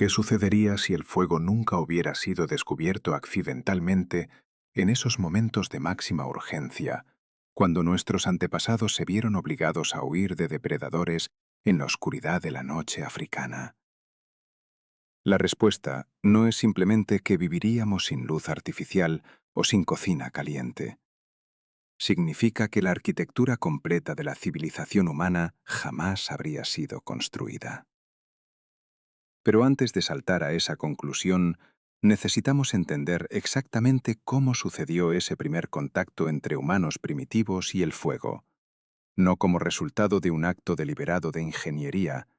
¿Qué sucedería si el fuego nunca hubiera sido descubierto accidentalmente en esos momentos de máxima urgencia, cuando nuestros antepasados se vieron obligados a huir de depredadores en la oscuridad de la noche africana? La respuesta no es simplemente que viviríamos sin luz artificial o sin cocina caliente. Significa que la arquitectura completa de la civilización humana jamás habría sido construida. Pero antes de saltar a esa conclusión, necesitamos entender exactamente cómo sucedió ese primer contacto entre humanos primitivos y el fuego, no como resultado de un acto deliberado de ingeniería,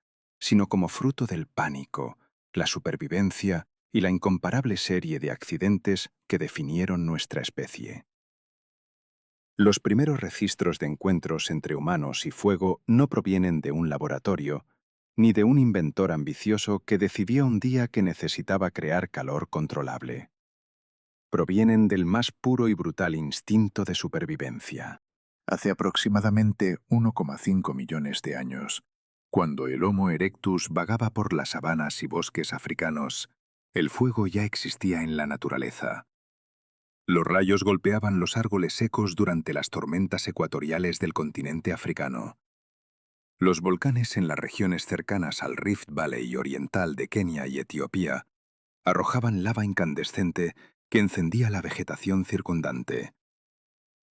sino como fruto del pánico, la supervivencia y la incomparable serie de accidentes que definieron nuestra especie. Los primeros registros de encuentros entre humanos y fuego no provienen de un laboratorio, ni de un inventor ambicioso que decidió un día que necesitaba crear calor controlable. Provienen del más puro y brutal instinto de supervivencia. Hace aproximadamente 1,5 millones de años, cuando el Homo erectus vagaba por las sabanas y bosques africanos, el fuego ya existía en la naturaleza. Los rayos golpeaban los árboles secos durante las tormentas ecuatoriales del continente africano. Los volcanes en las regiones cercanas al Rift Valley oriental de Kenia y Etiopía arrojaban lava incandescente que encendía la vegetación circundante.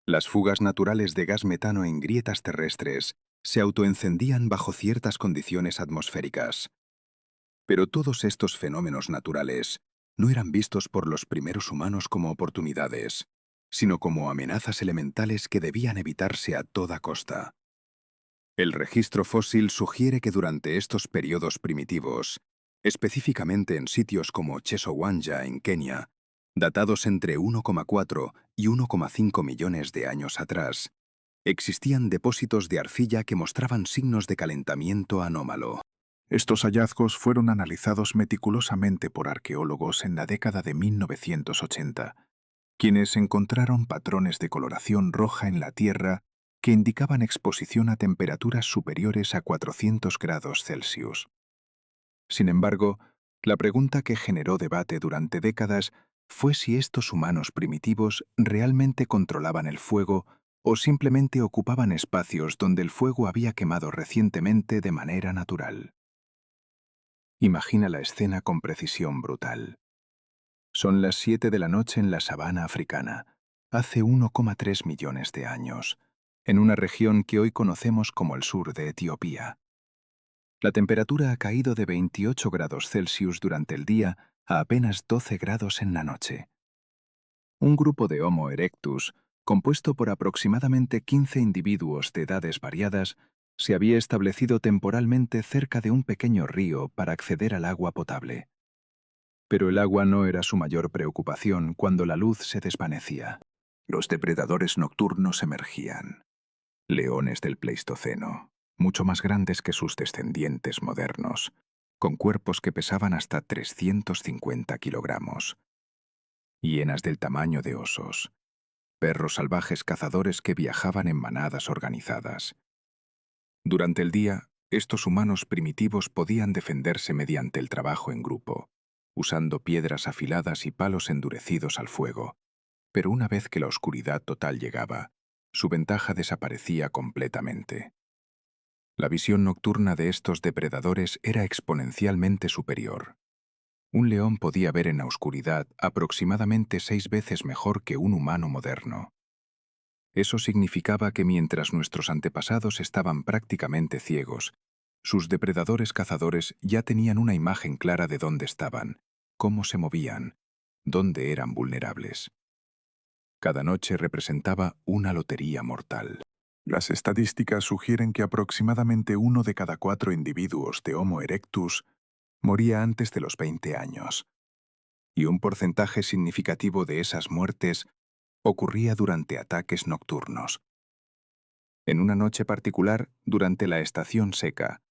Las fugas naturales de gas metano en grietas terrestres se autoencendían bajo ciertas condiciones atmosféricas. Pero todos estos fenómenos naturales no eran vistos por los primeros humanos como oportunidades, sino como amenazas elementales que debían evitarse a toda costa. El registro fósil sugiere que durante estos periodos primitivos, específicamente en sitios como Chesowanja en Kenia, datados entre 1,4 y 1,5 millones de años atrás, existían depósitos de arcilla que mostraban signos de calentamiento anómalo. Estos hallazgos fueron analizados meticulosamente por arqueólogos en la década de 1980, quienes encontraron patrones de coloración roja en la Tierra que indicaban exposición a temperaturas superiores a 400 grados Celsius. Sin embargo, la pregunta que generó debate durante décadas fue si estos humanos primitivos realmente controlaban el fuego o simplemente ocupaban espacios donde el fuego había quemado recientemente de manera natural. Imagina la escena con precisión brutal. Son las 7 de la noche en la sabana africana, hace 1,3 millones de años, en una región que hoy conocemos como el sur de Etiopía. La temperatura ha caído de 28 grados Celsius durante el día a apenas 12 grados en la noche. Un grupo de Homo erectus, compuesto por aproximadamente 15 individuos de edades variadas, se había establecido temporalmente cerca de un pequeño río para acceder al agua potable. Pero el agua no era su mayor preocupación cuando la luz se desvanecía. Los depredadores nocturnos emergían. Leones del Pleistoceno, mucho más grandes que sus descendientes modernos, con cuerpos que pesaban hasta 350 kilogramos. Hienas del tamaño de osos. Perros salvajes cazadores que viajaban en manadas organizadas. Durante el día, estos humanos primitivos podían defenderse mediante el trabajo en grupo, usando piedras afiladas y palos endurecidos al fuego. Pero una vez que la oscuridad total llegaba, su ventaja desaparecía completamente. La visión nocturna de estos depredadores era exponencialmente superior. Un león podía ver en la oscuridad aproximadamente 6 veces mejor que un humano moderno. Eso significaba que mientras nuestros antepasados estaban prácticamente ciegos, sus depredadores cazadores ya tenían una imagen clara de dónde estaban, cómo se movían, dónde eran vulnerables. Cada noche representaba una lotería mortal. Las estadísticas sugieren que aproximadamente 1 de cada 4 individuos de Homo erectus moría antes de los 20 años, y un porcentaje significativo de esas muertes ocurría durante ataques nocturnos. En una noche particular, durante la estación seca,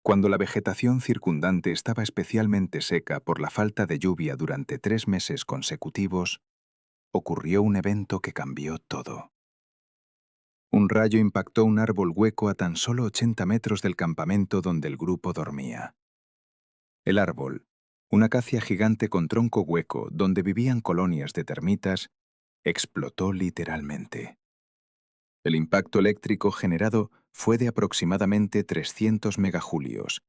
cuando la vegetación circundante estaba especialmente seca por la falta de lluvia durante 3 meses consecutivos, ocurrió un evento que cambió todo. Un rayo impactó un árbol hueco a tan solo 80 metros del campamento donde el grupo dormía. El árbol, Una acacia gigante con tronco hueco donde vivían colonias de termitas explotó literalmente. El impacto eléctrico generado fue de aproximadamente 300 megajulios,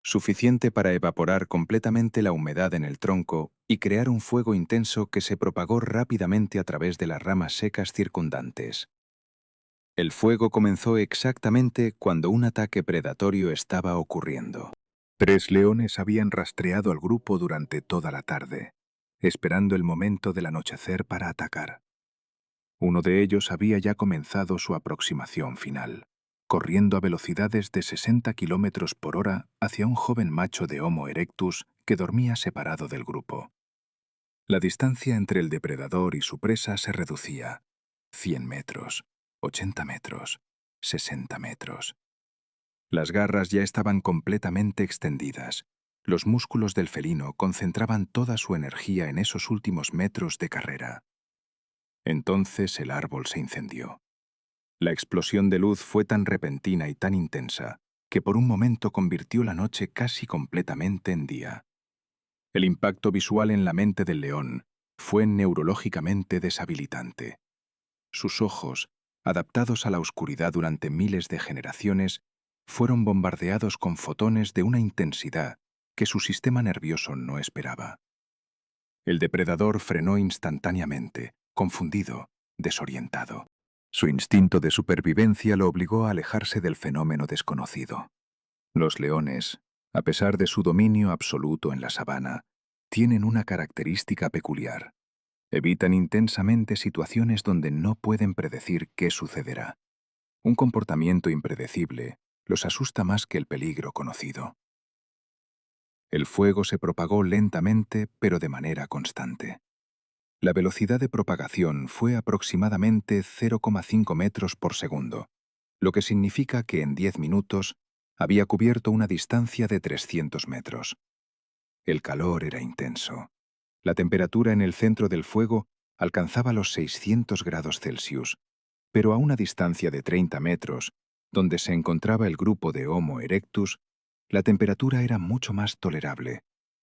suficiente para evaporar completamente la humedad en el tronco y crear un fuego intenso que se propagó rápidamente a través de las ramas secas circundantes. El fuego comenzó exactamente cuando un ataque predatorio estaba ocurriendo. 3 leones habían rastreado al grupo durante toda la tarde, esperando el momento del anochecer para atacar. Uno de ellos había ya comenzado su aproximación final, corriendo a velocidades de 60 kilómetros por hora hacia un joven macho de Homo erectus que dormía separado del grupo. La distancia entre el depredador y su presa se reducía. 100 metros, 80 metros, 60 metros. Las garras ya estaban completamente extendidas. Los músculos del felino concentraban toda su energía en esos últimos metros de carrera. Entonces el árbol se incendió. La explosión de luz fue tan repentina y tan intensa que por un momento convirtió la noche casi completamente en día. El impacto visual en la mente del león fue neurológicamente deshabilitante. Sus ojos, adaptados a la oscuridad durante miles de generaciones, fueron bombardeados con fotones de una intensidad que su sistema nervioso no esperaba. El depredador frenó instantáneamente, confundido, desorientado. Su instinto de supervivencia lo obligó a alejarse del fenómeno desconocido. Los leones, a pesar de su dominio absoluto en la sabana, tienen una característica peculiar. Evitan intensamente situaciones donde no pueden predecir qué sucederá. Un comportamiento impredecible los asusta más que el peligro conocido. El fuego se propagó lentamente, pero de manera constante. La velocidad de propagación fue aproximadamente 0,5 metros por segundo, lo que significa que en 10 minutos había cubierto una distancia de 300 metros. El calor era intenso. La temperatura en el centro del fuego alcanzaba los 600 grados Celsius, pero a una distancia de 30 metros, donde se encontraba el grupo de Homo erectus, la temperatura era mucho más tolerable,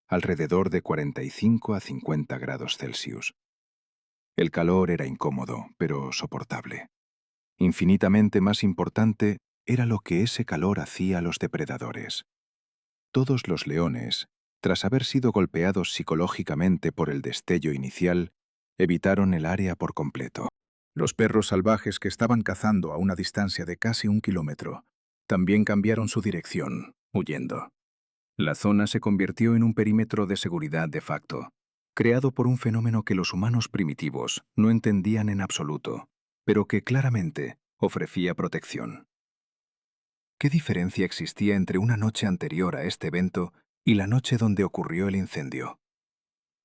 alrededor de 45 a 50 grados Celsius. El calor era incómodo, pero soportable. Infinitamente más importante era lo que ese calor hacía a los depredadores. Todos los leones, tras haber sido golpeados psicológicamente por el destello inicial, evitaron el área por completo. Los perros salvajes que estaban cazando a una distancia de casi 1 kilómetro también cambiaron su dirección, huyendo. La zona se convirtió en un perímetro de seguridad de facto, creado por un fenómeno que los humanos primitivos no entendían en absoluto, pero que claramente ofrecía protección. ¿Qué diferencia existía entre una noche anterior a este evento y la noche donde ocurrió el incendio?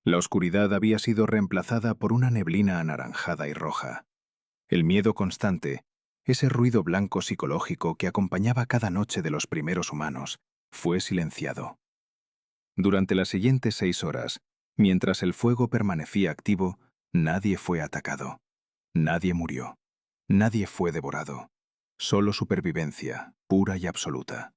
La oscuridad había sido reemplazada por una neblina anaranjada y roja. El miedo constante, ese ruido blanco psicológico que acompañaba cada noche de los primeros humanos, fue silenciado. Durante las siguientes 6 horas, mientras el fuego permanecía activo, nadie fue atacado. Nadie murió. Nadie fue devorado. Solo supervivencia, pura y absoluta.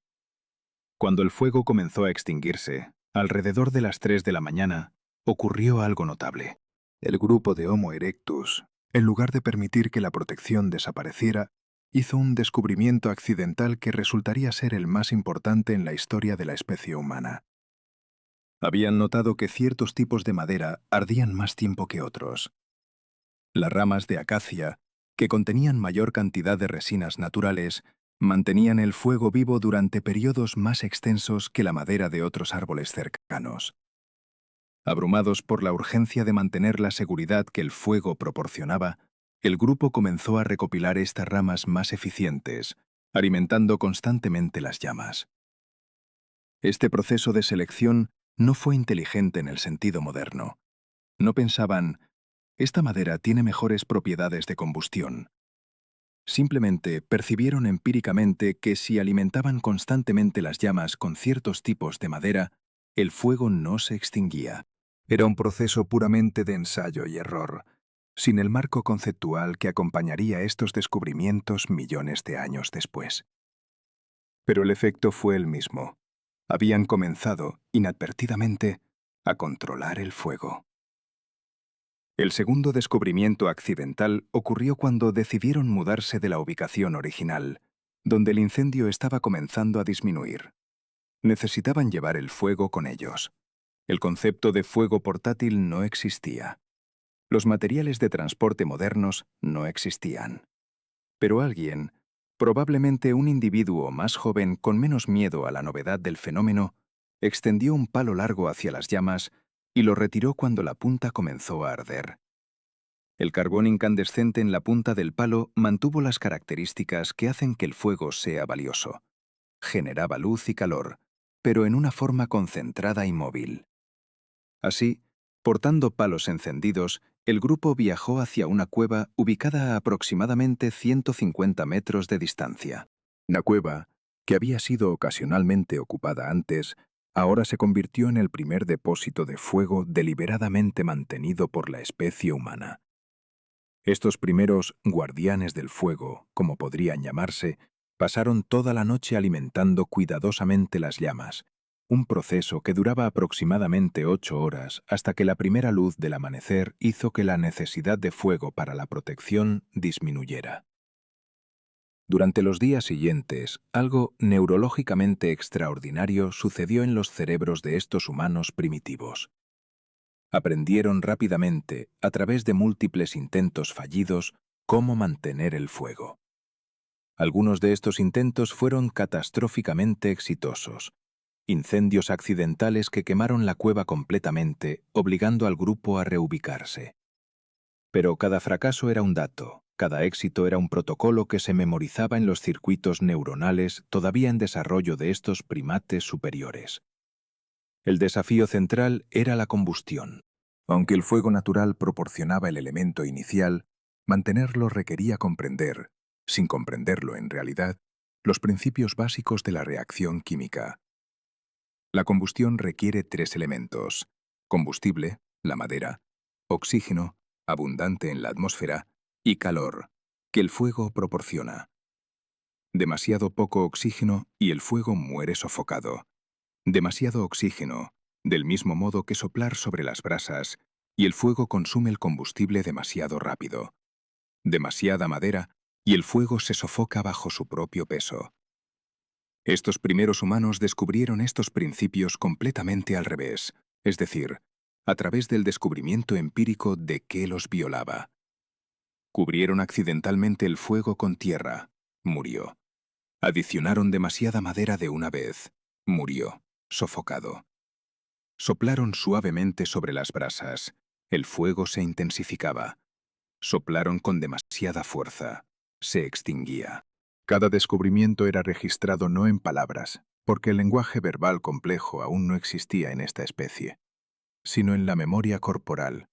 Cuando el fuego comenzó a extinguirse, alrededor de las 3 de la mañana, ocurrió algo notable. El grupo de Homo erectus, en lugar de permitir que la protección desapareciera, hizo un descubrimiento accidental que resultaría ser el más importante en la historia de la especie humana. Habían notado que ciertos tipos de madera ardían más tiempo que otros. Las ramas de acacia, que contenían mayor cantidad de resinas naturales, mantenían el fuego vivo durante periodos más extensos que la madera de otros árboles cercanos. Abrumados por la urgencia de mantener la seguridad que el fuego proporcionaba, el grupo comenzó a recopilar estas ramas más eficientes, alimentando constantemente las llamas. Este proceso de selección no fue inteligente en el sentido moderno. No pensaban, esta madera tiene mejores propiedades de combustión. Simplemente percibieron empíricamente que si alimentaban constantemente las llamas con ciertos tipos de madera, el fuego no se extinguía. Era un proceso puramente de ensayo y error, sin el marco conceptual que acompañaría estos descubrimientos millones de años después. Pero el efecto fue el mismo. Habían comenzado, inadvertidamente, a controlar el fuego. El segundo descubrimiento accidental ocurrió cuando decidieron mudarse de la ubicación original, donde el incendio estaba comenzando a disminuir. Necesitaban llevar el fuego con ellos. El concepto de fuego portátil no existía. Los materiales de transporte modernos no existían. Pero alguien, probablemente un individuo más joven con menos miedo a la novedad del fenómeno, extendió un palo largo hacia las llamas y lo retiró cuando la punta comenzó a arder. El carbón incandescente en la punta del palo mantuvo las características que hacen que el fuego sea valioso. Generaba luz y calor, pero en una forma concentrada y móvil. Así, portando palos encendidos, el grupo viajó hacia una cueva ubicada a aproximadamente 150 metros de distancia. La cueva, que había sido ocasionalmente ocupada antes, ahora se convirtió en el primer depósito de fuego deliberadamente mantenido por la especie humana. Estos primeros guardianes del fuego, como podrían llamarse, pasaron toda la noche alimentando cuidadosamente las llamas, un proceso que duraba aproximadamente 8 horas hasta que la primera luz del amanecer hizo que la necesidad de fuego para la protección disminuyera. Durante los días siguientes, algo neurológicamente extraordinario sucedió en los cerebros de estos humanos primitivos. Aprendieron rápidamente, a través de múltiples intentos fallidos, cómo mantener el fuego. Algunos de estos intentos fueron catastróficamente exitosos. Incendios accidentales que quemaron la cueva completamente, obligando al grupo a reubicarse. Pero cada fracaso era un dato, cada éxito era un protocolo que se memorizaba en los circuitos neuronales todavía en desarrollo de estos primates superiores. El desafío central era la combustión. Aunque el fuego natural proporcionaba el elemento inicial, mantenerlo requería comprender, sin comprenderlo en realidad, los principios básicos de la reacción química. La combustión requiere 3 elementos: combustible, la madera; oxígeno, abundante en la atmósfera; y calor, que el fuego proporciona. Demasiado poco oxígeno y el fuego muere sofocado. Demasiado oxígeno, del mismo modo que soplar sobre las brasas, y el fuego consume el combustible demasiado rápido. Demasiada madera, y el fuego se sofoca bajo su propio peso. Estos primeros humanos descubrieron estos principios completamente al revés, es decir, a través del descubrimiento empírico de qué los violaba. Cubrieron accidentalmente el fuego con tierra, murió. Adicionaron demasiada madera de una vez, murió, sofocado. Soplaron suavemente sobre las brasas, el fuego se intensificaba. Soplaron con demasiada fuerza, se extinguía. Cada descubrimiento era registrado no en palabras, porque el lenguaje verbal complejo aún no existía en esta especie, sino en la memoria corporal,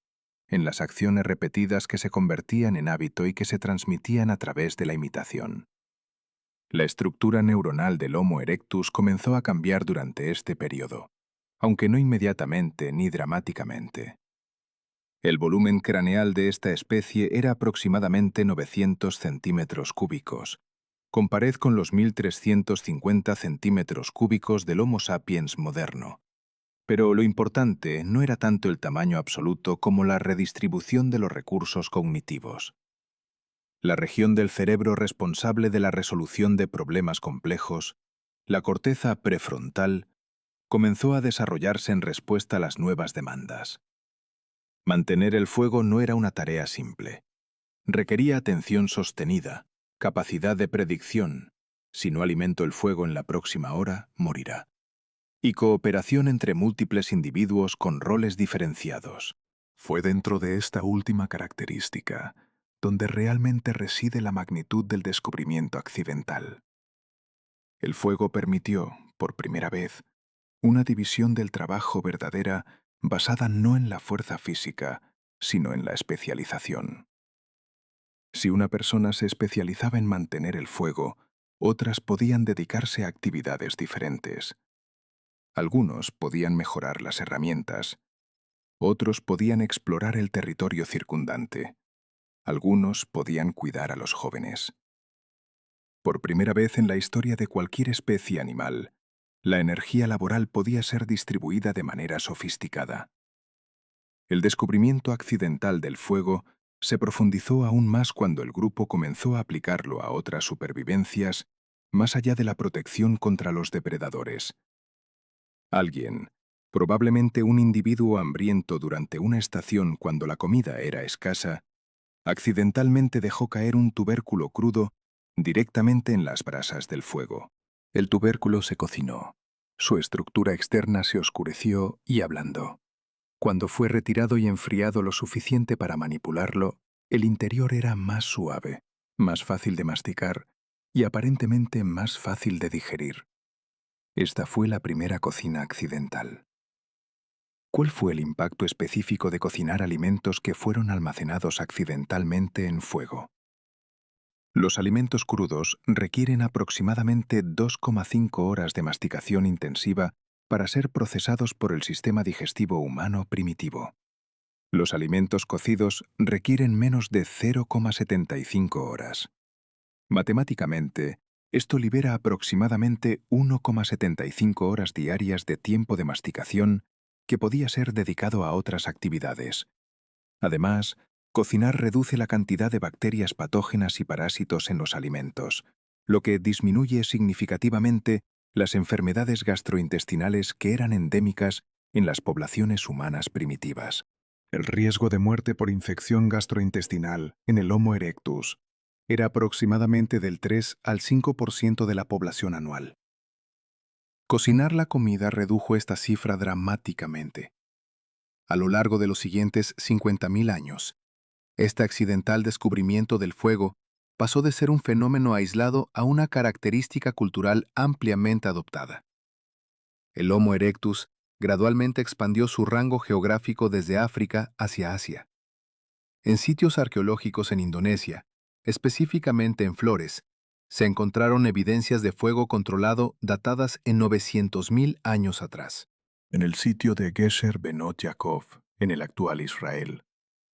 en las acciones repetidas que se convertían en hábito y que se transmitían a través de la imitación. La estructura neuronal del Homo erectus comenzó a cambiar durante este periodo, aunque no inmediatamente ni dramáticamente. El volumen craneal de esta especie era aproximadamente 900 centímetros cúbicos, con pared con los 1350 centímetros cúbicos del Homo sapiens moderno. Pero lo importante no era tanto el tamaño absoluto como la redistribución de los recursos cognitivos. La región del cerebro responsable de la resolución de problemas complejos, la corteza prefrontal, comenzó a desarrollarse en respuesta a las nuevas demandas. Mantener el fuego no era una tarea simple. Requería atención sostenida, capacidad de predicción. Si no alimento el fuego en la próxima hora, morirá. Y cooperación entre múltiples individuos con roles diferenciados. Fue dentro de esta última característica donde realmente reside la magnitud del descubrimiento accidental. El fuego permitió, por primera vez, una división del trabajo verdadera basada no en la fuerza física, sino en la especialización. Si una persona se especializaba en mantener el fuego, otras podían dedicarse a actividades diferentes. Algunos podían mejorar las herramientas, otros podían explorar el territorio circundante, algunos podían cuidar a los jóvenes. Por primera vez en la historia de cualquier especie animal, La energía laboral podía ser distribuida de manera sofisticada. El descubrimiento accidental del fuego se profundizó aún más cuando el grupo comenzó a aplicarlo a otras supervivencias más allá de la protección contra los depredadores. Alguien, probablemente un individuo hambriento durante una estación cuando la comida era escasa, accidentalmente dejó caer un tubérculo crudo directamente en las brasas del fuego. El tubérculo se cocinó. Su estructura externa se oscureció y ablandó. Cuando fue retirado y enfriado lo suficiente para manipularlo, el interior era más suave, más fácil de masticar y aparentemente más fácil de digerir. Esta fue la primera cocina accidental. ¿Cuál fue el impacto específico de cocinar alimentos que fueron almacenados accidentalmente en fuego? Los alimentos crudos requieren aproximadamente 2,5 horas de masticación intensiva para ser procesados por el sistema digestivo humano primitivo. Los alimentos cocidos requieren menos de 0,75 horas. Matemáticamente, esto libera aproximadamente 1,75 horas diarias de tiempo de masticación que podía ser dedicado a otras actividades. Además, cocinar reduce la cantidad de bacterias patógenas y parásitos en los alimentos, lo que disminuye significativamente las enfermedades gastrointestinales que eran endémicas en las poblaciones humanas primitivas. El riesgo de muerte por infección gastrointestinal en el Homo erectus era aproximadamente del 3 al 5% de la población anual. Cocinar la comida redujo esta cifra dramáticamente. A lo largo de los siguientes 50.000 años, este accidental descubrimiento del fuego pasó de ser un fenómeno aislado a una característica cultural ampliamente adoptada. El Homo erectus gradualmente expandió su rango geográfico desde África hacia Asia. En sitios arqueológicos en Indonesia, específicamente en Flores, se encontraron evidencias de fuego controlado datadas en 900.000 años atrás. En el sitio de Gesher Benot Yaakov, en el actual Israel,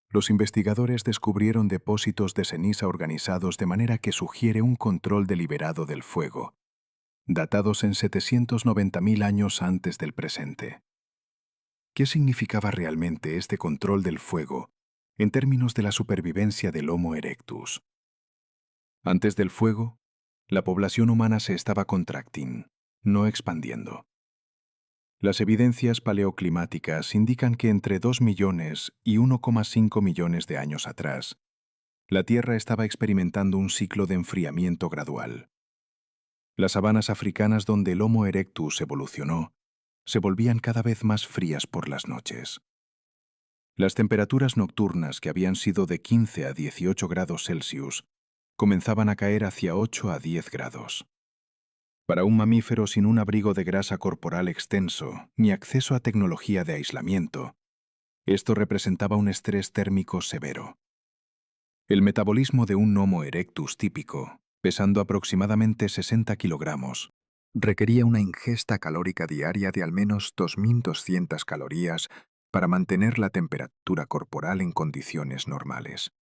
los investigadores descubrieron depósitos de ceniza organizados de manera que sugiere un control deliberado del fuego, datados en 790.000 años antes del presente. ¿Qué significaba realmente este control del fuego en términos de la supervivencia del Homo erectus? Antes del fuego, la población humana se estaba contracting, no expandiendo. Las evidencias paleoclimáticas indican que entre 2 millones y 1,5 millones de años atrás, la Tierra estaba experimentando un ciclo de enfriamiento gradual. Las sabanas africanas donde el Homo erectus evolucionó se volvían cada vez más frías por las noches. Las temperaturas nocturnas, que habían sido de 15 a 18 grados Celsius, comenzaban a caer hacia 8 a 10 grados. Para un mamífero sin un abrigo de grasa corporal extenso ni acceso a tecnología de aislamiento, esto representaba un estrés térmico severo. El metabolismo de un Homo erectus típico, pesando aproximadamente 60 kilogramos, requería una ingesta calórica diaria de al menos 2.200 calorías para mantener la temperatura corporal en condiciones normales.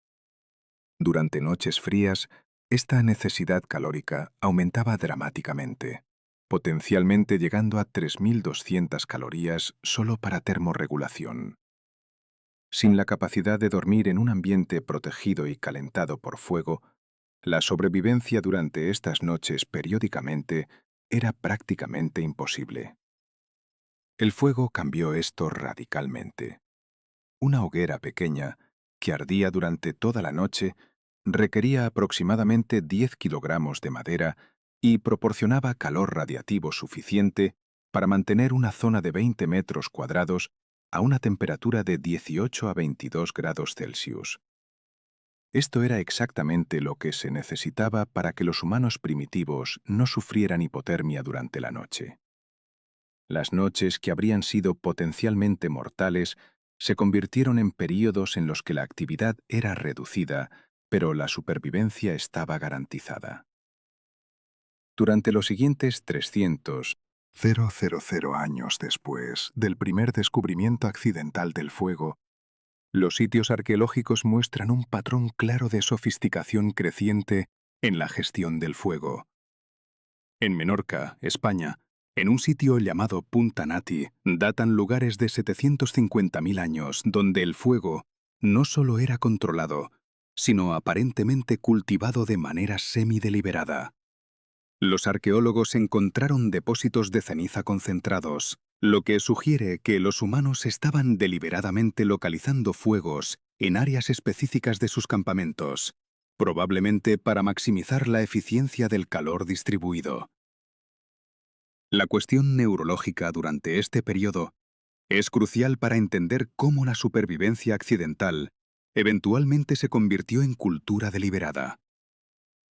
Durante noches frías, esta necesidad calórica aumentaba dramáticamente, potencialmente llegando a 3.200 calorías solo para termorregulación. Sin la capacidad de dormir en un ambiente protegido y calentado por fuego, la sobrevivencia durante estas noches periódicamente era prácticamente imposible. El fuego cambió esto radicalmente. Una hoguera pequeña, que ardía durante toda la noche, requería aproximadamente 10 kilogramos de madera y proporcionaba calor radiativo suficiente para mantener una zona de 20 metros cuadrados a una temperatura de 18 a 22 grados Celsius. Esto era exactamente lo que se necesitaba para que los humanos primitivos no sufrieran hipotermia durante la noche. Las noches, que habrían sido potencialmente mortales, se convirtieron en períodos en los que la actividad era reducida, pero la supervivencia estaba garantizada. Durante los siguientes 300,000 años después del primer descubrimiento accidental del fuego, los sitios arqueológicos muestran un patrón claro de sofisticación creciente en la gestión del fuego. En Menorca, España, En un sitio llamado Punta Nati datan lugares de 750.000 años donde el fuego no solo era controlado, sino aparentemente cultivado de manera semideliberada. Los arqueólogos encontraron depósitos de ceniza concentrados, lo que sugiere que los humanos estaban deliberadamente localizando fuegos en áreas específicas de sus campamentos, probablemente para maximizar la eficiencia del calor distribuido. La cuestión neurológica durante este periodo es crucial para entender cómo la supervivencia accidental eventualmente se convirtió en cultura deliberada.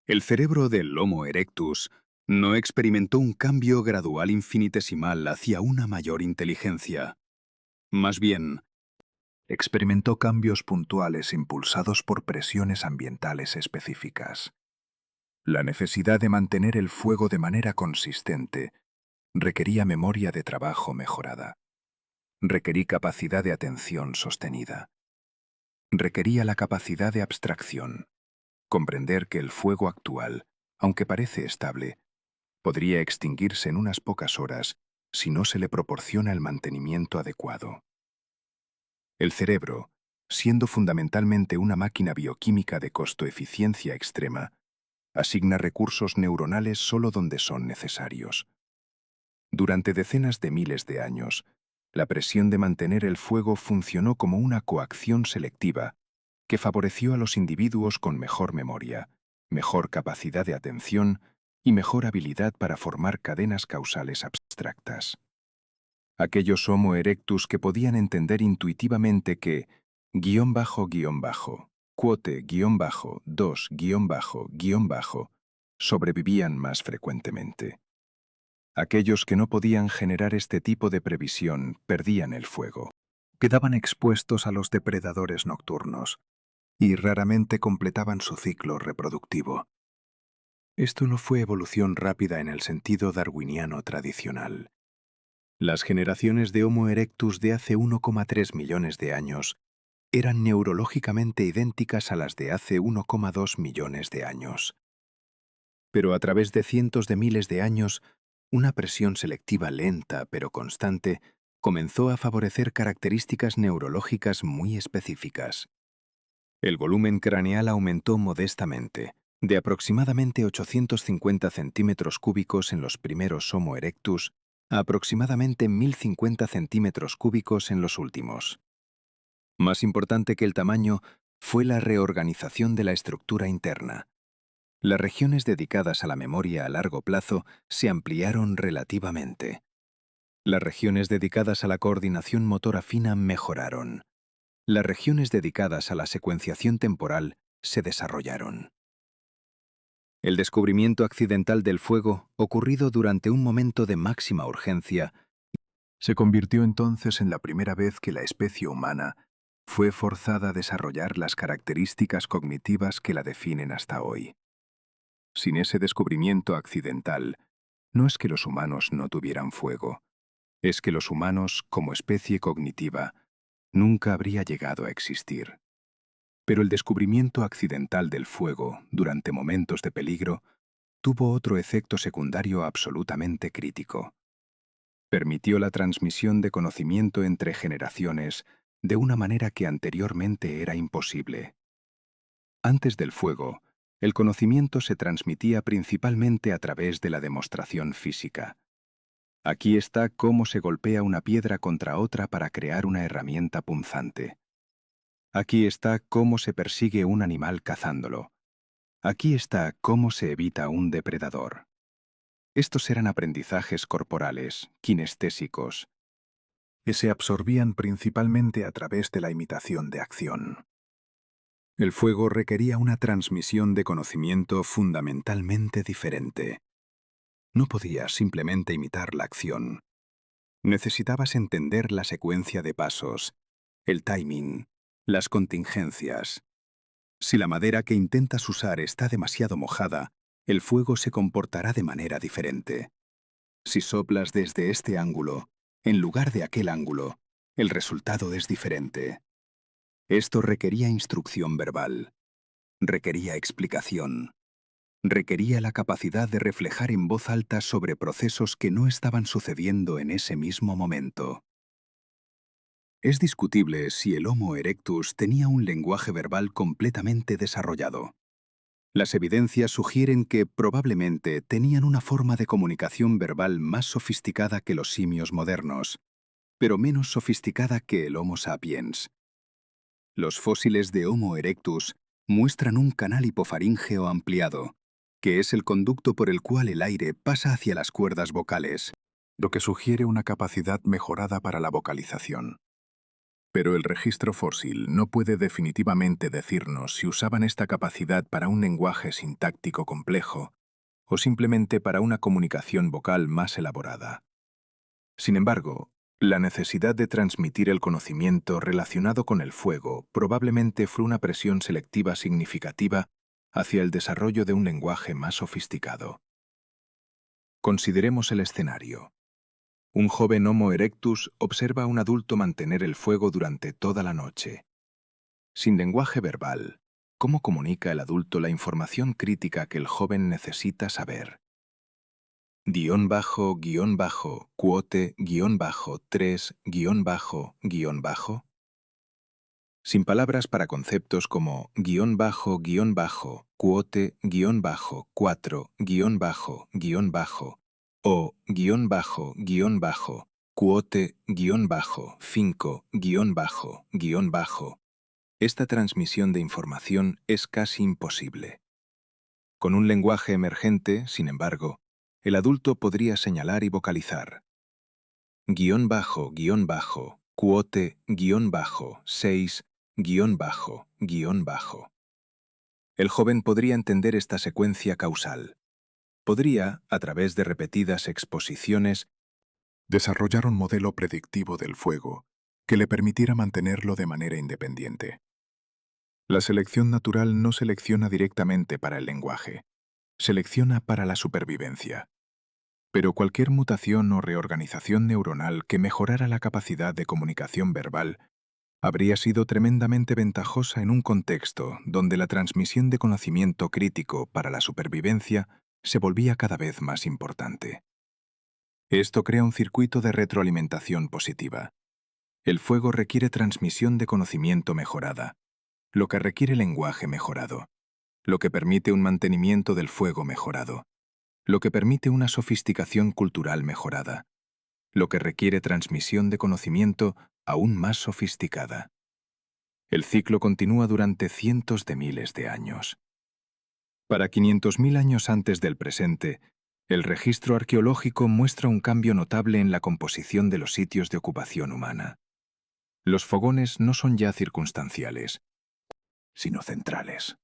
El cerebro del Homo erectus no experimentó un cambio gradual infinitesimal hacia una mayor inteligencia. Más bien, experimentó cambios puntuales impulsados por presiones ambientales específicas. La necesidad de mantener el fuego de manera consistente requería memoria de trabajo mejorada. Requería capacidad de atención sostenida. Requería la capacidad de abstracción, comprender que el fuego actual, aunque parece estable, podría extinguirse en unas pocas horas si no se le proporciona el mantenimiento adecuado. El cerebro, siendo fundamentalmente una máquina bioquímica de costo-eficiencia extrema, asigna recursos neuronales solo donde son necesarios. Durante decenas de miles de años, la presión de mantener el fuego funcionó como una coacción selectiva que favoreció a los individuos con mejor memoria, mejor capacidad de atención y mejor habilidad para formar cadenas causales abstractas. Aquellos Homo erectus que podían entender intuitivamente que guión bajo, quote, guión bajo, dos, guión bajo, sobrevivían más frecuentemente. Aquellos que no podían generar este tipo de previsión perdían el fuego. Quedaban expuestos a los depredadores nocturnos y raramente completaban su ciclo reproductivo. Esto no fue evolución rápida en el sentido darwiniano tradicional. Las generaciones de Homo erectus de hace 1,3 millones de años eran neurológicamente idénticas a las de hace 1,2 millones de años. Pero a través de cientos de miles de años, una presión selectiva lenta pero constante comenzó a favorecer características neurológicas muy específicas. El volumen craneal aumentó modestamente, de aproximadamente 850 centímetros cúbicos en los primeros Homo erectus a aproximadamente 1050 centímetros cúbicos en los últimos. Más importante que el tamaño fue la reorganización de la estructura interna. Las regiones dedicadas a la memoria a largo plazo se ampliaron relativamente. Las regiones dedicadas a la coordinación motora fina mejoraron. Las regiones dedicadas a la secuenciación temporal se desarrollaron. El descubrimiento accidental del fuego, ocurrido durante un momento de máxima urgencia, se convirtió entonces en la primera vez que la especie humana fue forzada a desarrollar las características cognitivas que la definen hasta hoy. Sin ese descubrimiento accidental, no es que los humanos no tuvieran fuego, es que los humanos, como especie cognitiva, nunca habría llegado a existir. Pero el descubrimiento accidental del fuego, durante momentos de peligro, tuvo otro efecto secundario absolutamente crítico. Permitió la transmisión de conocimiento entre generaciones de una manera que anteriormente era imposible. Antes del fuego, el conocimiento se transmitía principalmente a través de la demostración física. Aquí está cómo se golpea una piedra contra otra para crear una herramienta punzante. Aquí está cómo se persigue un animal cazándolo. Aquí está cómo se evita un depredador. Estos eran aprendizajes corporales, kinestésicos, que se absorbían principalmente a través de la imitación de acción. El fuego requería una transmisión de conocimiento fundamentalmente diferente. No podías simplemente imitar la acción. Necesitabas entender la secuencia de pasos, el timing, las contingencias. Si la madera que intentas usar está demasiado mojada, el fuego se comportará de manera diferente. Si soplas desde este ángulo, en lugar de aquel ángulo, el resultado es diferente. Esto requería instrucción verbal. Requería explicación. requería la capacidad de reflejar en voz alta sobre procesos que no estaban sucediendo en ese mismo momento. Es discutible si el Homo erectus tenía un lenguaje verbal completamente desarrollado. Las evidencias sugieren que probablemente tenían una forma de comunicación verbal más sofisticada que los simios modernos, pero menos sofisticada que el Homo sapiens. Los fósiles de Homo erectus muestran un canal hipofaríngeo ampliado, que es el conducto por el cual el aire pasa hacia las cuerdas vocales, lo que sugiere una capacidad mejorada para la vocalización. Pero el registro fósil no puede definitivamente decirnos si usaban esta capacidad para un lenguaje sintáctico complejo o simplemente para una comunicación vocal más elaborada. Sin embargo, la necesidad de transmitir el conocimiento relacionado con el fuego probablemente fue una presión selectiva significativa hacia el desarrollo de un lenguaje más sofisticado. Consideremos el escenario. Un joven Homo erectus observa a un adulto mantener el fuego durante toda la noche. Sin lenguaje verbal, ¿cómo comunica el adulto la información crítica que el joven necesita saber? Quote, 3, sin palabras para conceptos como quote, 4, o quote, 5, esta transmisión de información es casi imposible. Con un lenguaje emergente, sin embargo, el adulto podría señalar y vocalizar. Quote, 6, El joven podría entender esta secuencia causal. Podría, a través de repetidas exposiciones, desarrollar un modelo predictivo del fuego que le permitiera mantenerlo de manera independiente. La selección natural no selecciona directamente para el lenguaje, selecciona para la supervivencia. Pero cualquier mutación o reorganización neuronal que mejorara la capacidad de comunicación verbal habría sido tremendamente ventajosa en un contexto donde la transmisión de conocimiento crítico para la supervivencia se volvía cada vez más importante. Esto crea un circuito de retroalimentación positiva. El fuego requiere transmisión de conocimiento mejorada, lo que requiere lenguaje mejorado, lo que permite un mantenimiento del fuego mejorado, lo que permite una sofisticación cultural mejorada, lo que requiere transmisión de conocimiento aún más sofisticada. El ciclo continúa durante cientos de miles de años. Para 500.000 años antes del presente, el registro arqueológico muestra un cambio notable en la composición de los sitios de ocupación humana. Los fogones no son ya circunstanciales, sino centrales.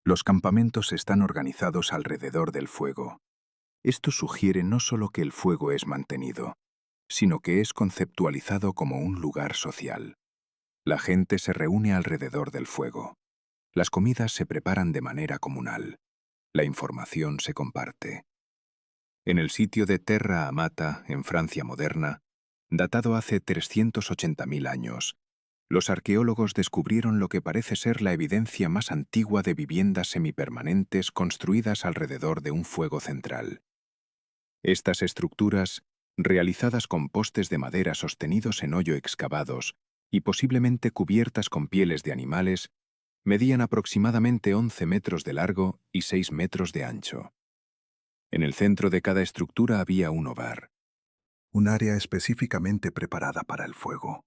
Los campamentos están organizados alrededor del fuego. Esto sugiere no solo que el fuego es mantenido, sino que es conceptualizado como un lugar social. La gente se reúne alrededor del fuego. Las comidas se preparan de manera comunal. La información se comparte. En el sitio de Terra Amata, en Francia moderna, datado hace 380.000 años, los arqueólogos descubrieron lo que parece ser la evidencia más antigua de viviendas semipermanentes construidas alrededor de un fuego central. Estas estructuras, realizadas con postes de madera sostenidos en hoyo excavados y posiblemente cubiertas con pieles de animales, medían aproximadamente 11 metros de largo y 6 metros de ancho. En el centro de cada estructura había un hogar, un área específicamente preparada para el fuego.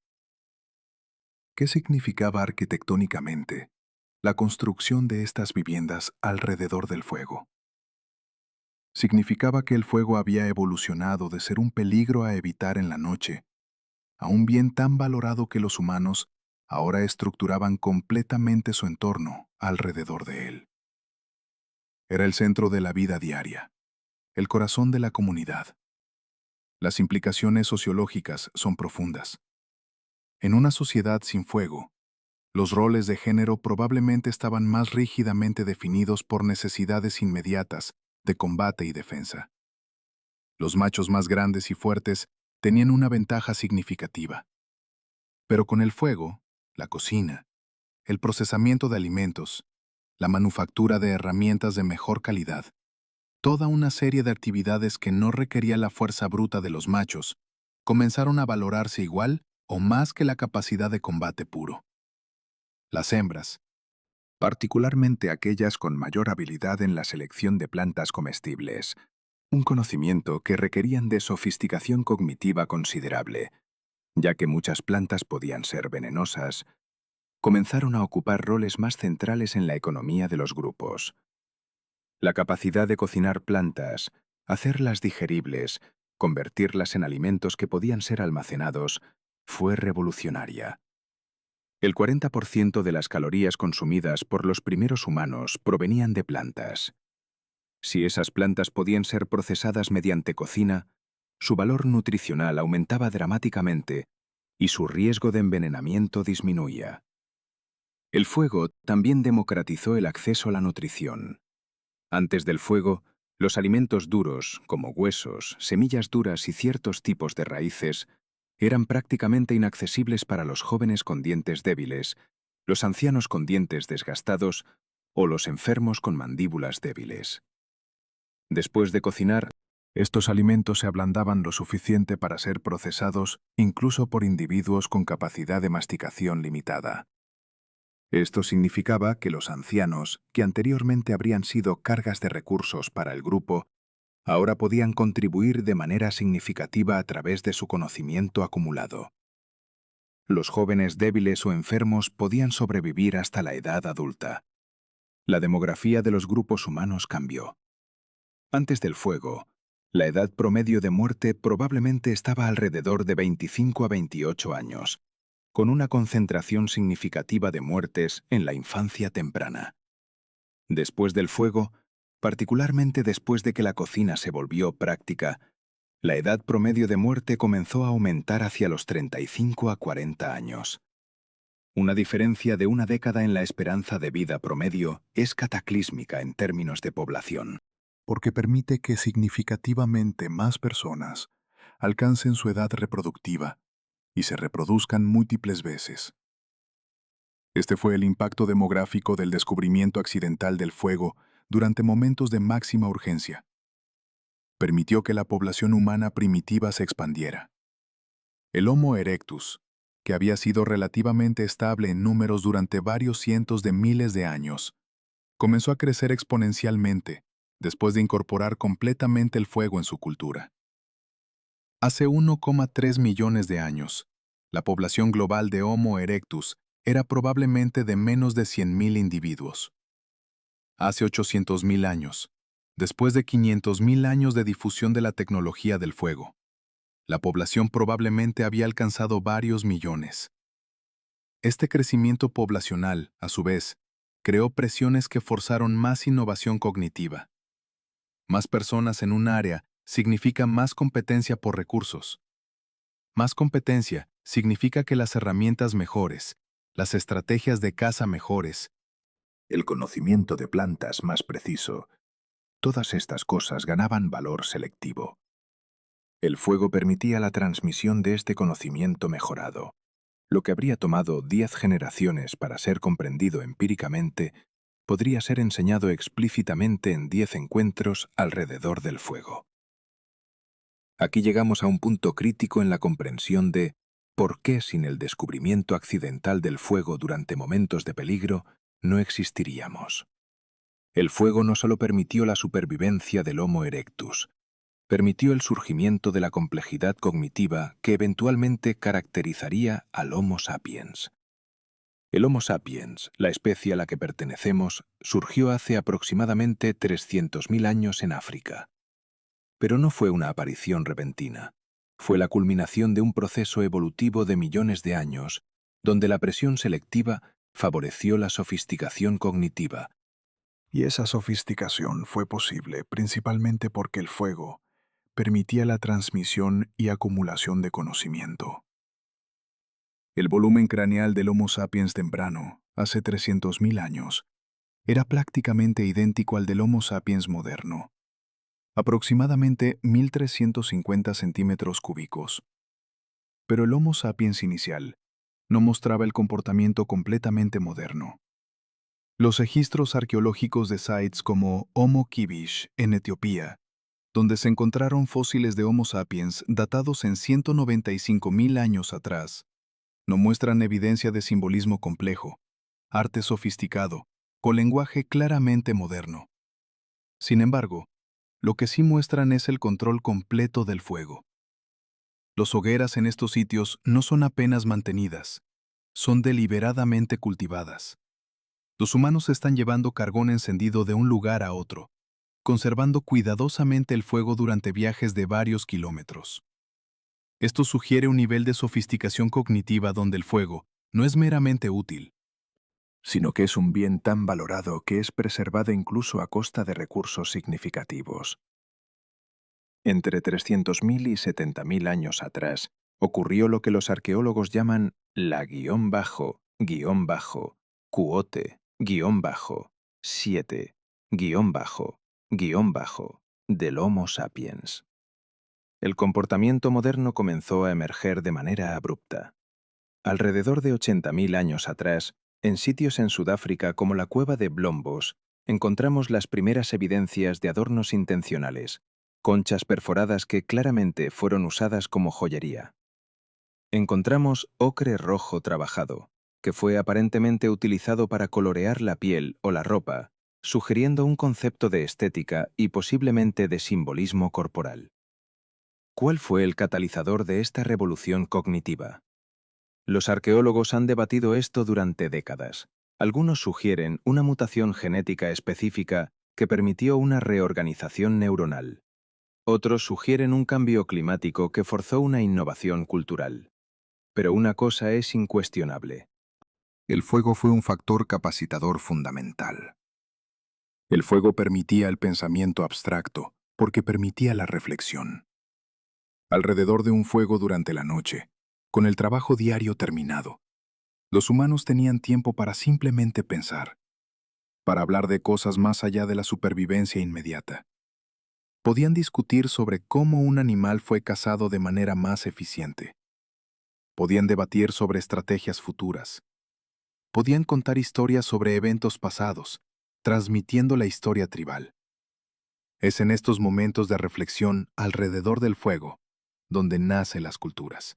¿Qué significaba arquitectónicamente la construcción de estas viviendas alrededor del fuego? Significaba que el fuego había evolucionado de ser un peligro a evitar en la noche a un bien tan valorado que los humanos ahora estructuraban completamente su entorno alrededor de él. Era el centro de la vida diaria, el corazón de la comunidad. Las implicaciones sociológicas son profundas. En una sociedad sin fuego, los roles de género probablemente estaban más rígidamente definidos por necesidades inmediatas de combate y defensa. Los machos más grandes y fuertes tenían una ventaja significativa. Pero con el fuego, la cocina, el procesamiento de alimentos la manufactura de herramientas de mejor calidad, toda una serie de actividades que no requería la fuerza bruta de los machos, comenzaron a valorarse igual o más que la capacidad de combate puro. Las hembras, particularmente aquellas con mayor habilidad en la selección de plantas comestibles, un conocimiento que requerían de sofisticación cognitiva considerable, ya que muchas plantas podían ser venenosas, comenzaron a ocupar roles más centrales en la economía de los grupos. La capacidad de cocinar plantas, hacerlas digeribles, convertirlas en alimentos que podían ser almacenados, fue revolucionaria. El 40% de las calorías consumidas por los primeros humanos provenían de plantas. Si esas plantas podían ser procesadas mediante cocina, su valor nutricional aumentaba dramáticamente y su riesgo de envenenamiento disminuía. El fuego también democratizó el acceso a la nutrición. Antes del fuego, los alimentos duros, como huesos, semillas duras y ciertos tipos de raíces, eran prácticamente inaccesibles para los jóvenes con dientes débiles, los ancianos con dientes desgastados o los enfermos con mandíbulas débiles. Después de cocinar, estos alimentos se ablandaban lo suficiente para ser procesados incluso por individuos con capacidad de masticación limitada. Esto significaba que los ancianos, que anteriormente habrían sido cargas de recursos para el grupo, ahora podían contribuir de manera significativa a través de su conocimiento acumulado. Los jóvenes débiles o enfermos podían sobrevivir hasta la edad adulta. La demografía de los grupos humanos cambió. Antes del fuego, la edad promedio de muerte probablemente estaba alrededor de 25 a 28 años, con una concentración significativa de muertes en la infancia temprana. Después del fuego, particularmente después de que la cocina se volvió práctica, la edad promedio de muerte comenzó a aumentar hacia los 35 a 40 años. Una diferencia de una década en la esperanza de vida promedio es cataclísmica en términos de población, porque permite que significativamente más personas alcancen su edad reproductiva y se reproduzcan múltiples veces. Este fue el impacto demográfico del descubrimiento accidental del fuego durante momentos de máxima urgencia. Permitió que la población humana primitiva se expandiera. El Homo erectus, que había sido relativamente estable en números durante varios cientos de miles de años, comenzó a crecer exponencialmente después de incorporar completamente el fuego en su cultura. Hace 1,3 millones de años, la población global de Homo erectus era probablemente de menos de 100.000 individuos. Hace 800.000 años, después de 500.000 años de difusión de la tecnología del fuego, la población probablemente había alcanzado varios millones. Este crecimiento poblacional, a su vez, creó presiones que forzaron más innovación cognitiva. Más personas en un área significa más competencia por recursos. Más competencia significa que las herramientas mejores, las estrategias de caza mejores, el conocimiento de plantas más preciso, todas estas cosas ganaban valor selectivo. El fuego permitía la transmisión de este conocimiento mejorado. Lo que habría tomado 10 generaciones para ser comprendido empíricamente, podría ser enseñado explícitamente en 10 encuentros alrededor del fuego. Aquí llegamos a un punto crítico en la comprensión de por qué sin el descubrimiento accidental del fuego durante momentos de peligro no existiríamos. El fuego no solo permitió la supervivencia del Homo erectus, permitió el surgimiento de la complejidad cognitiva que eventualmente caracterizaría al Homo sapiens. El Homo sapiens, la especie a la que pertenecemos, surgió hace aproximadamente 300.000 años en África. Pero no fue una aparición repentina. Fue la culminación de un proceso evolutivo de millones de años, donde la presión selectiva favoreció la sofisticación cognitiva. Y esa sofisticación fue posible principalmente porque el fuego permitía la transmisión y acumulación de conocimiento. El volumen craneal del Homo sapiens temprano, hace 300.000 años, era prácticamente idéntico al del Homo sapiens moderno, aproximadamente 1.350 centímetros cúbicos. Pero el Homo sapiens inicial no mostraba el comportamiento completamente moderno. Los registros arqueológicos de sites como Homo Kibish, en Etiopía, donde se encontraron fósiles de Homo sapiens datados en 195.000 años atrás, no muestran evidencia de simbolismo complejo, arte sofisticado, con lenguaje claramente moderno. Sin embargo, lo que sí muestran es el control completo del fuego. Las hogueras en estos sitios no son apenas mantenidas, son deliberadamente cultivadas. Los humanos están llevando carbón encendido de un lugar a otro, conservando cuidadosamente el fuego durante viajes de varios kilómetros. Esto sugiere un nivel de sofisticación cognitiva donde el fuego no es meramente útil, sino que es un bien tan valorado que es preservado incluso a costa de recursos significativos. Entre 300.000 y 70.000 años atrás, ocurrió lo que los arqueólogos llaman la Cuote, 7, del Homo sapiens. El comportamiento moderno comenzó a emerger de manera abrupta. Alrededor de 80.000 años atrás, en sitios en Sudáfrica como la cueva de Blombos, encontramos las primeras evidencias de adornos intencionales, conchas perforadas que claramente fueron usadas como joyería. Encontramos ocre rojo trabajado, que fue aparentemente utilizado para colorear la piel o la ropa, sugiriendo un concepto de estética y posiblemente de simbolismo corporal. ¿Cuál fue el catalizador de esta revolución cognitiva? Los arqueólogos han debatido esto durante décadas. Algunos sugieren una mutación genética específica que permitió una reorganización neuronal. Otros sugieren un cambio climático que forzó una innovación cultural. Pero una cosa es incuestionable. El fuego fue un factor capacitador fundamental. El fuego permitía el pensamiento abstracto, porque permitía la reflexión. Alrededor de un fuego durante la noche, con el trabajo diario terminado, los humanos tenían tiempo para simplemente pensar, para hablar de cosas más allá de la supervivencia inmediata. Podían discutir sobre cómo un animal fue cazado de manera más eficiente. Podían debatir sobre estrategias futuras. Podían contar historias sobre eventos pasados, transmitiendo la historia tribal. Es en estos momentos de reflexión alrededor del fuego donde nacen las culturas.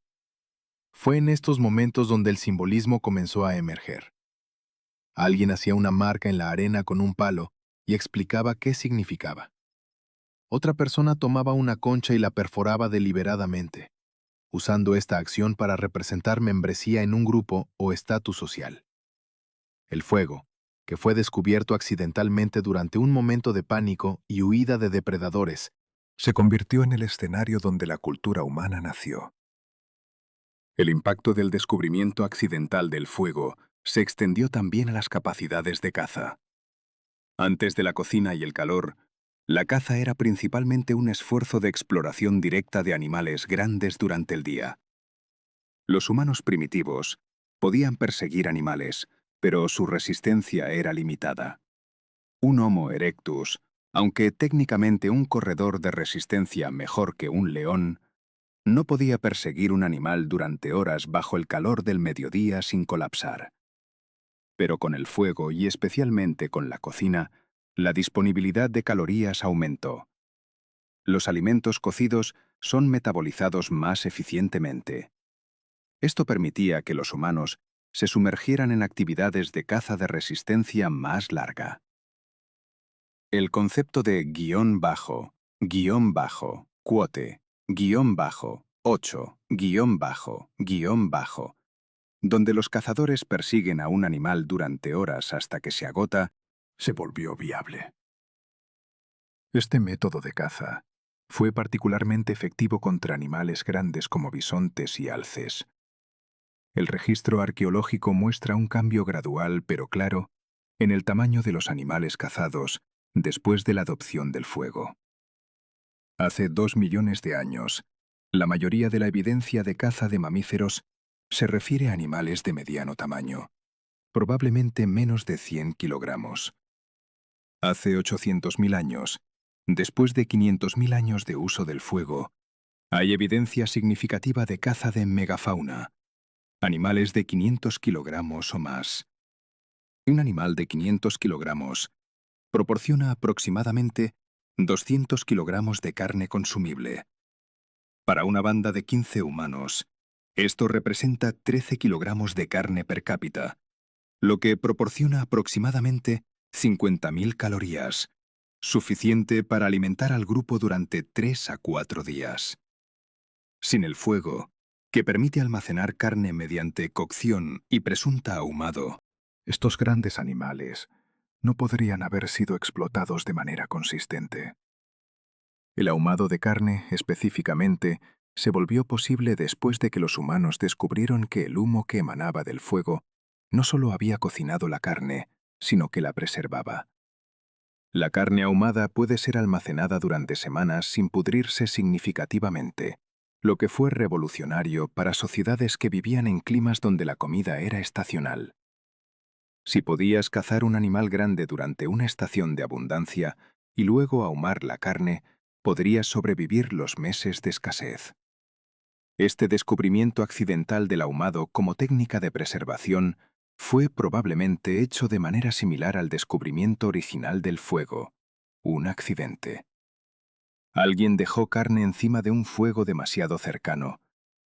Fue en estos momentos donde el simbolismo comenzó a emerger. Alguien hacía una marca en la arena con un palo y explicaba qué significaba. Otra persona tomaba una concha y la perforaba deliberadamente, usando esta acción para representar membresía en un grupo o estatus social. El fuego, que fue descubierto accidentalmente durante un momento de pánico y huida de depredadores, se convirtió en el escenario donde la cultura humana nació. El impacto del descubrimiento accidental del fuego se extendió también a las capacidades de caza. Antes de la cocina y el calor, la caza era principalmente un esfuerzo de exploración directa de animales grandes durante el día. Los humanos primitivos podían perseguir animales, pero su resistencia era limitada. Un Homo erectus, aunque técnicamente un corredor de resistencia mejor que un león, no podía perseguir un animal durante horas bajo el calor del mediodía sin colapsar. Pero con el fuego y especialmente con la cocina, la disponibilidad de calorías aumentó. Los alimentos cocidos son metabolizados más eficientemente. Esto permitía que los humanos se sumergieran en actividades de caza de resistencia más larga. El concepto de quote, 8, donde los cazadores persiguen a un animal durante horas hasta que se agota, se volvió viable. Este método de caza fue particularmente efectivo contra animales grandes como bisontes y alces. El registro arqueológico muestra un cambio gradual pero claro en el tamaño de los animales cazados después de la adopción del fuego. Hace 2 millones de años, la mayoría de la evidencia de caza de mamíferos se refiere a animales de mediano tamaño, probablemente menos de 100 kilogramos. Hace 800.000 años, después de 500.000 años de uso del fuego, hay evidencia significativa de caza de megafauna, animales de 500 kilogramos o más. Un animal de 500 kilogramos proporciona aproximadamente 200 kilogramos de carne consumible. Para una banda de 15 humanos, esto representa 13 kilogramos de carne per cápita, lo que proporciona aproximadamente 50.000 calorías, suficiente para alimentar al grupo durante 3 a 4 días. Sin el fuego, que permite almacenar carne mediante cocción y presunta ahumado, Estos grandes animales no podrían haber sido explotados de manera consistente. El ahumado de carne, específicamente, se volvió posible después de que los humanos descubrieron que el humo que emanaba del fuego no solo había cocinado la carne, sino que la preservaba. La carne ahumada puede ser almacenada durante semanas sin pudrirse significativamente, lo que fue revolucionario para sociedades que vivían en climas donde la comida era estacional. Si podías cazar un animal grande durante una estación de abundancia y luego ahumar la carne, podrías sobrevivir los meses de escasez. Este descubrimiento accidental del ahumado como técnica de preservación fue probablemente hecho de manera similar al descubrimiento original del fuego, un accidente. Alguien dejó carne encima de un fuego demasiado cercano,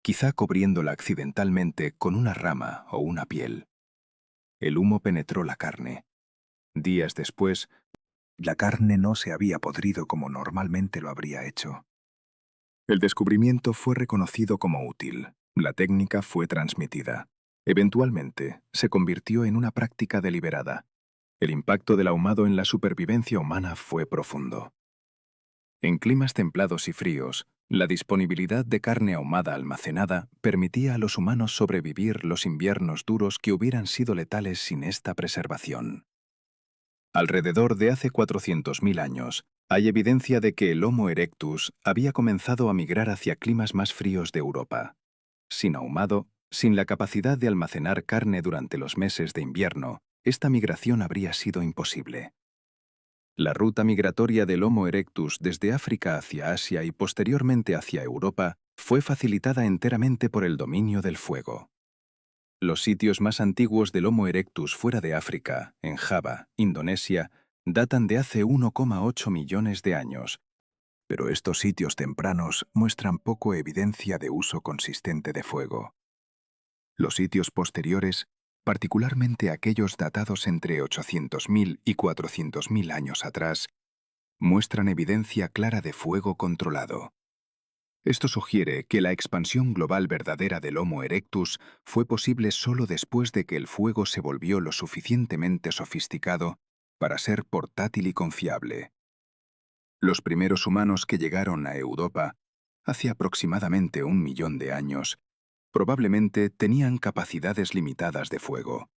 quizá cubriéndola accidentalmente con una rama o una piel. El humo penetró la carne. Días después, la carne no se había podrido como normalmente lo habría hecho. El descubrimiento fue reconocido como útil. La técnica fue transmitida. Eventualmente, se convirtió en una práctica deliberada. El impacto del ahumado en la supervivencia humana fue profundo. En climas templados y fríos, la disponibilidad de carne ahumada almacenada permitía a los humanos sobrevivir los inviernos duros que hubieran sido letales sin esta preservación. Alrededor de hace 400.000 años, hay evidencia de que el Homo erectus había comenzado a migrar hacia climas más fríos de Europa. Sin ahumado, sin la capacidad de almacenar carne durante los meses de invierno, esta migración habría sido imposible. La ruta migratoria del Homo erectus desde África hacia Asia y posteriormente hacia Europa fue facilitada enteramente por el dominio del fuego. Los sitios más antiguos del Homo erectus fuera de África, en Java, Indonesia, datan de hace 1,8 millones de años, pero estos sitios tempranos muestran poco evidencia de uso consistente de fuego. Los sitios posteriores, particularmente aquellos datados entre 800.000 y 400.000 años atrás, muestran evidencia clara de fuego controlado. Esto sugiere que la expansión global verdadera del Homo erectus fue posible solo después de que el fuego se volvió lo suficientemente sofisticado para ser portátil y confiable. Los primeros humanos que llegaron a Europa, hace aproximadamente 1 millón de años, probablemente tenían capacidades limitadas de fuego.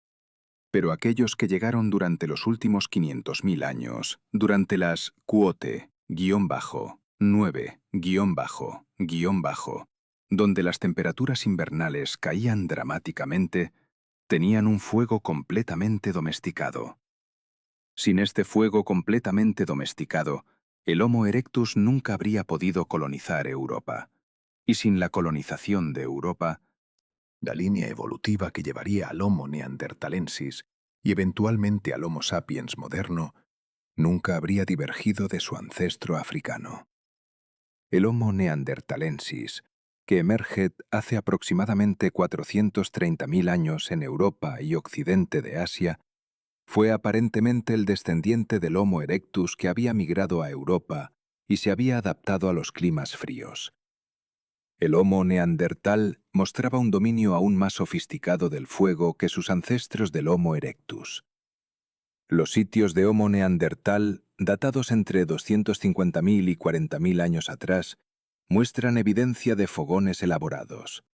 Pero aquellos que llegaron durante los últimos 500.000 años, durante las Quote-9-, donde las temperaturas invernales caían dramáticamente, tenían un fuego completamente domesticado. Sin este fuego completamente domesticado, el Homo erectus nunca habría podido colonizar Europa. Y sin la colonización de Europa, la línea evolutiva que llevaría al Homo neanderthalensis y eventualmente al Homo sapiens moderno, nunca habría divergido de su ancestro africano. El Homo neanderthalensis, que emerge hace aproximadamente 430.000 años en Europa y occidente de Asia, fue aparentemente el descendiente del Homo erectus que había migrado a Europa y se había adaptado a los climas fríos. El Homo neandertal mostraba un dominio aún más sofisticado del fuego que sus ancestros del Homo erectus. Los sitios de Homo neandertal, datados entre 250.000 y 40.000 años atrás, muestran evidencia de fogones elaborados.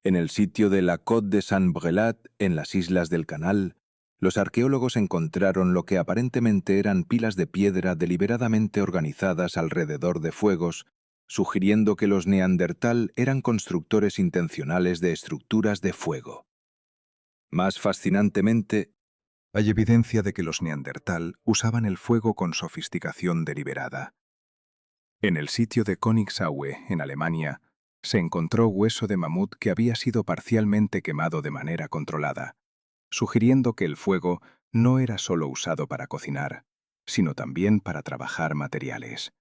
En el sitio de la Côte de Saint-Brelat, en las Islas del Canal, los arqueólogos encontraron lo que aparentemente eran pilas de piedra deliberadamente organizadas alrededor de fuegos, sugiriendo que los neandertal eran constructores intencionales de estructuras de fuego. Más fascinantemente, hay evidencia de que los neandertal usaban el fuego con sofisticación deliberada. En el sitio de Königsaue, en Alemania, se encontró hueso de mamut que había sido parcialmente quemado de manera controlada. sugiriendo que el fuego no era solo usado para cocinar, sino también para trabajar materiales.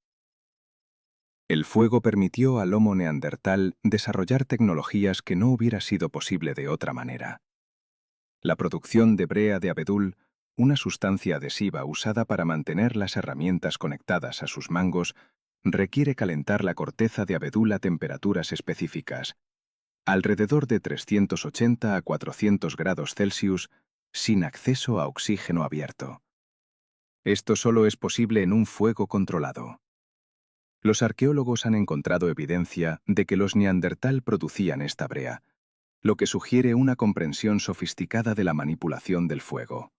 El fuego permitió al Homo neandertal desarrollar tecnologías que no hubiera sido posible de otra manera. La producción de brea de abedul, una sustancia adhesiva usada para mantener las herramientas conectadas a sus mangos, requiere calentar la corteza de abedul a temperaturas específicas, alrededor de 380 a 400 grados Celsius, sin acceso a oxígeno abierto. Esto solo es posible en un fuego controlado. Los arqueólogos han encontrado evidencia de que los neandertal producían esta brea, lo que sugiere una comprensión sofisticada de la manipulación del fuego.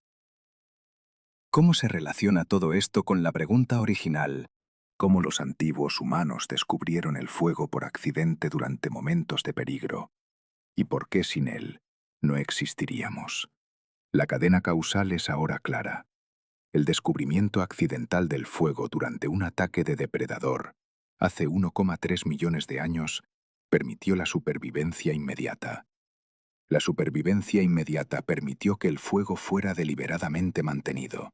¿Cómo se relaciona todo esto con la pregunta original? ¿Cómo los antiguos humanos descubrieron el fuego por accidente durante momentos de peligro? ¿Y por qué sin él no existiríamos? La cadena causal es ahora clara. El descubrimiento accidental del fuego durante un ataque de depredador, hace 1,3 millones de años, permitió la supervivencia inmediata. La supervivencia inmediata permitió que el fuego fuera deliberadamente mantenido.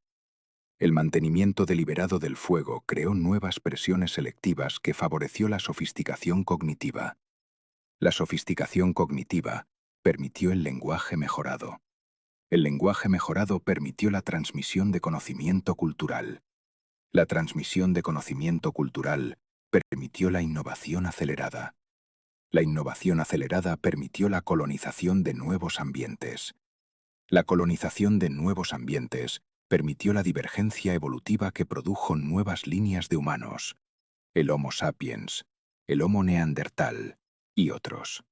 El mantenimiento deliberado del fuego creó nuevas presiones selectivas que favoreció la sofisticación cognitiva. La sofisticación cognitiva permitió el lenguaje mejorado. El lenguaje mejorado permitió la transmisión de conocimiento cultural. La transmisión de conocimiento cultural permitió la innovación acelerada. La innovación acelerada permitió la colonización de nuevos ambientes. La colonización de nuevos ambientes permitió la divergencia evolutiva que produjo nuevas líneas de humanos, el Homo sapiens, el Homo neandertal y otros.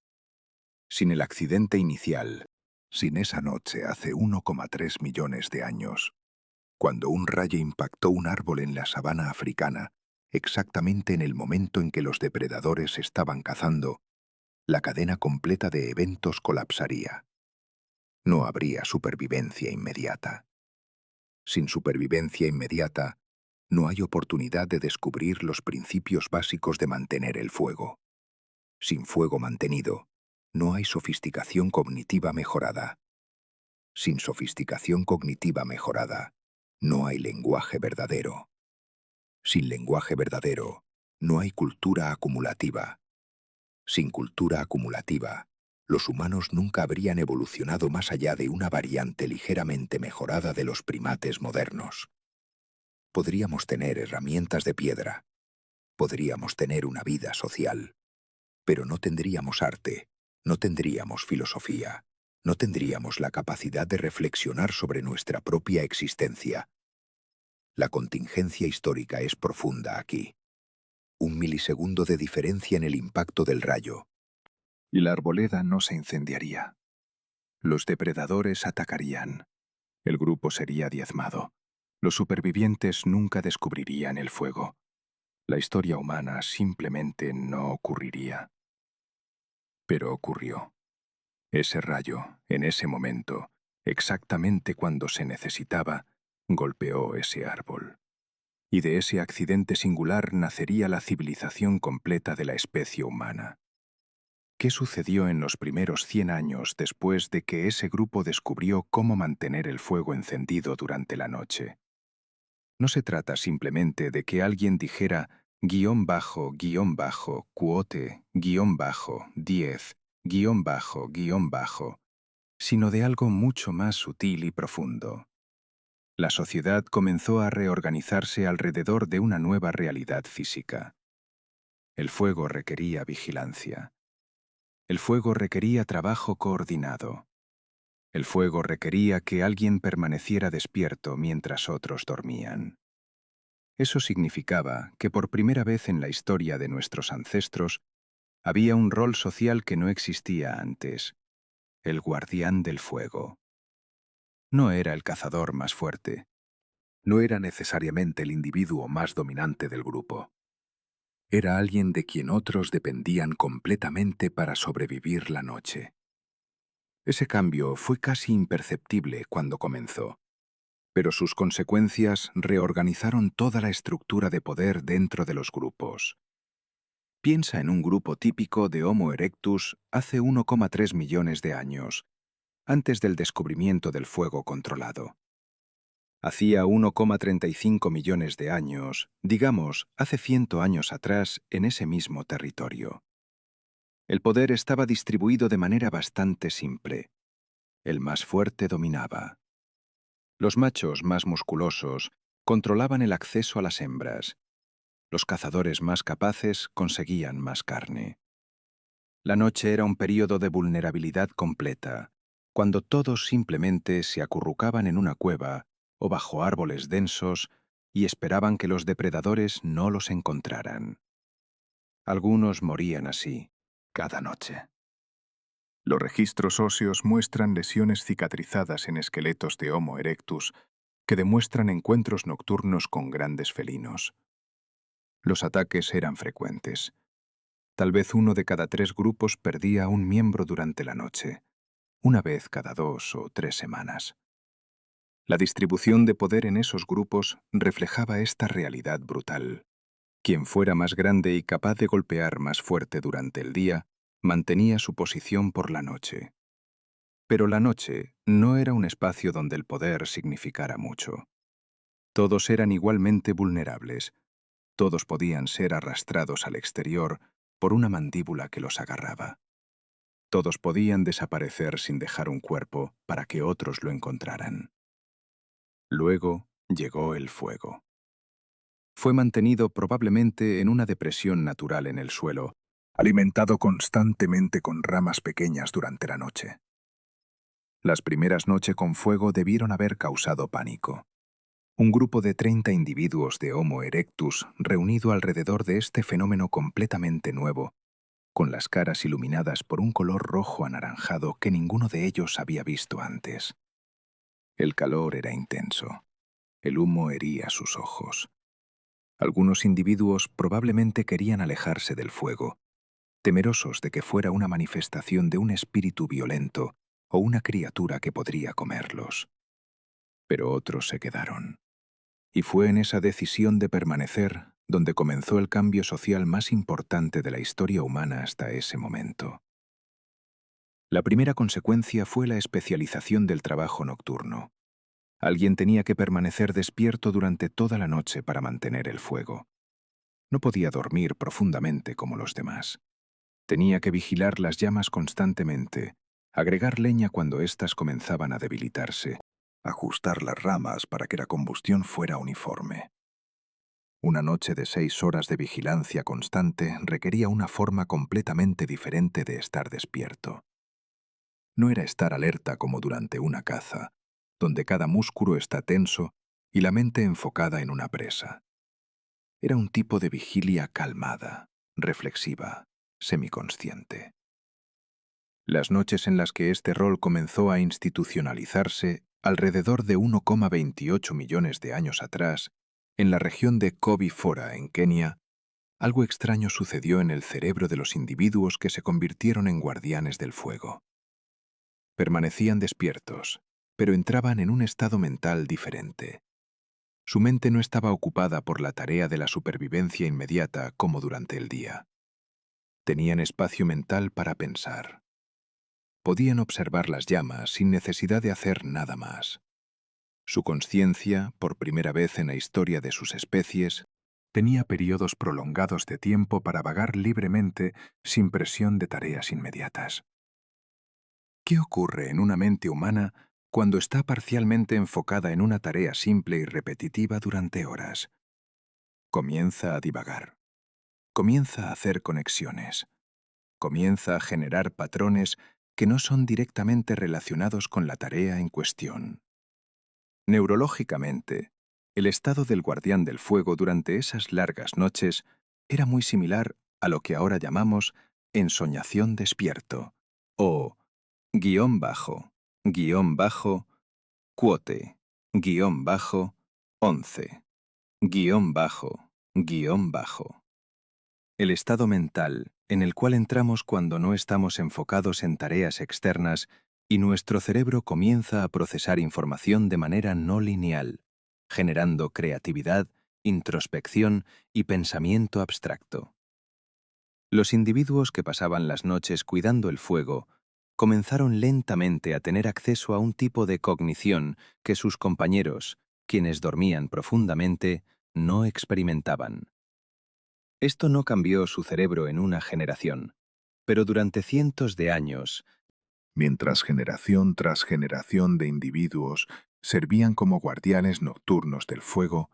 Sin el accidente inicial, sin esa noche hace 1,3 millones de años, cuando un rayo impactó un árbol en la sabana africana, exactamente en el momento en que los depredadores estaban cazando, la cadena completa de eventos colapsaría. No habría supervivencia inmediata. Sin supervivencia inmediata, no hay oportunidad de descubrir los principios básicos de mantener el fuego. Sin fuego mantenido, no hay sofisticación cognitiva mejorada. Sin sofisticación cognitiva mejorada, no hay lenguaje verdadero. Sin lenguaje verdadero, no hay cultura acumulativa. Sin cultura acumulativa, los humanos nunca habrían evolucionado más allá de una variante ligeramente mejorada de los primates modernos. Podríamos tener herramientas de piedra, podríamos tener una vida social, pero no tendríamos arte, no tendríamos filosofía, no tendríamos la capacidad de reflexionar sobre nuestra propia existencia. La contingencia histórica es profunda aquí. 1 milisegundo de diferencia en el impacto del rayo, Y la arboleda no se incendiaría. Los depredadores atacarían. El grupo sería diezmado. Los supervivientes nunca descubrirían el fuego. La historia humana simplemente no ocurriría. Pero ocurrió. Ese rayo, en ese momento, exactamente cuando se necesitaba, golpeó ese árbol. Y de ese accidente singular nacería la civilización completa de la especie humana. ¿Qué sucedió en los primeros 100 años después de que ese grupo descubrió cómo mantener el fuego encendido durante la noche? No se trata simplemente de que alguien dijera quote, 10, sino de algo mucho más sutil y profundo. La sociedad comenzó a reorganizarse alrededor de una nueva realidad física. El fuego requería vigilancia. El fuego requería trabajo coordinado. El fuego requería que alguien permaneciera despierto mientras otros dormían. Eso significaba que por primera vez en la historia de nuestros ancestros había un rol social que no existía antes: el guardián del fuego. No era el cazador más fuerte. No era necesariamente el individuo más dominante del grupo. Era alguien de quien otros dependían completamente para sobrevivir la noche. Ese cambio fue casi imperceptible cuando comenzó, pero sus consecuencias reorganizaron toda la estructura de poder dentro de los grupos. Piensa en un grupo típico de Homo erectus hace 1,3 millones de años. antes del descubrimiento del fuego controlado. Hacía 1,35 millones de años, digamos, hace 100 años atrás, en ese mismo territorio. El poder estaba distribuido de manera bastante simple. El más fuerte dominaba. Los machos más musculosos controlaban el acceso a las hembras. Los cazadores más capaces conseguían más carne. La noche era un período de vulnerabilidad completa, cuando todos simplemente se acurrucaban en una cueva o bajo árboles densos y esperaban que los depredadores no los encontraran. Algunos morían así, cada noche. Los registros óseos muestran lesiones cicatrizadas en esqueletos de Homo erectus que demuestran encuentros nocturnos con grandes felinos. Los ataques eran frecuentes. Tal vez 1 de cada 3 grupos perdía a un miembro durante la noche, una vez cada 2 o 3 semanas. La distribución de poder en esos grupos reflejaba esta realidad brutal. Quien fuera más grande y capaz de golpear más fuerte durante el día, mantenía su posición por la noche. Pero la noche no era un espacio donde el poder significara mucho. Todos eran igualmente vulnerables. Todos podían ser arrastrados al exterior por una mandíbula que los agarraba. Todos podían desaparecer sin dejar un cuerpo para que otros lo encontraran. Luego llegó el fuego. Fue mantenido probablemente en una depresión natural en el suelo, alimentado constantemente con ramas pequeñas durante la noche. Las primeras noches con fuego debieron haber causado pánico. Un grupo de 30 individuos de Homo erectus reunido alrededor de este fenómeno completamente nuevo, con las caras iluminadas por un color rojo anaranjado que ninguno de ellos había visto antes. El calor era intenso. El humo hería sus ojos. Algunos individuos probablemente querían alejarse del fuego, temerosos de que fuera una manifestación de un espíritu violento o una criatura que podría comerlos. Pero otros se quedaron. Y fue en esa decisión de permanecer donde comenzó el cambio social más importante de la historia humana hasta ese momento. La primera consecuencia fue la especialización del trabajo nocturno. Alguien tenía que permanecer despierto durante toda la noche para mantener el fuego. No podía dormir profundamente como los demás. Tenía que vigilar las llamas constantemente, agregar leña cuando éstas comenzaban a debilitarse, ajustar las ramas para que la combustión fuera uniforme. Una noche de 6 horas de vigilancia constante requería una forma completamente diferente de estar despierto. No era estar alerta como durante una caza, donde cada músculo está tenso y la mente enfocada en una presa. Era un tipo de vigilia calmada, reflexiva, semiconsciente. Las noches en las que este rol comenzó a institucionalizarse, alrededor de 1,28 millones de años atrás, en la región de Kobi-Fora, en Kenia, algo extraño sucedió en el cerebro de los individuos que se convirtieron en guardianes del fuego. Permanecían despiertos, pero entraban en un estado mental diferente. Su mente no estaba ocupada por la tarea de la supervivencia inmediata como durante el día. Tenían espacio mental para pensar. Podían observar las llamas sin necesidad de hacer nada más. Su conciencia, por primera vez en la historia de sus especies, tenía periodos prolongados de tiempo para vagar libremente sin presión de tareas inmediatas. ¿Qué ocurre en una mente humana cuando está parcialmente enfocada en una tarea simple y repetitiva durante horas? Comienza a divagar. Comienza a hacer conexiones. Comienza a generar patrones que no son directamente relacionados con la tarea en cuestión. Neurológicamente, el estado del guardián del fuego durante esas largas noches era muy similar a lo que ahora llamamos ensoñación despierto, o guión bajo, quote, 11, guión bajo. El estado mental en el cual entramos cuando no estamos enfocados en tareas externas y nuestro cerebro comienza a procesar información de manera no lineal, generando creatividad, introspección y pensamiento abstracto. Los individuos que pasaban las noches cuidando el fuego comenzaron lentamente a tener acceso a un tipo de cognición que sus compañeros, quienes dormían profundamente, no experimentaban. Esto no cambió su cerebro en una generación, pero durante cientos de años, Mientras generación tras generación de individuos servían como guardianes nocturnos del fuego,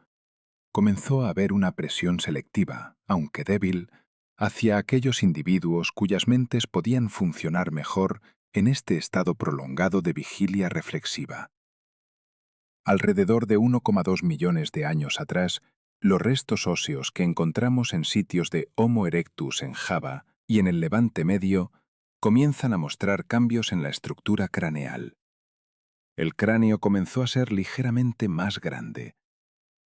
comenzó a haber una presión selectiva, aunque débil, hacia aquellos individuos cuyas mentes podían funcionar mejor en este estado prolongado de vigilia reflexiva. Alrededor de 1,2 millones de años atrás, los restos óseos que encontramos en sitios de Homo erectus en Java y en el Levante Medio comienzan a mostrar cambios en la estructura craneal. El cráneo comenzó a ser ligeramente más grande.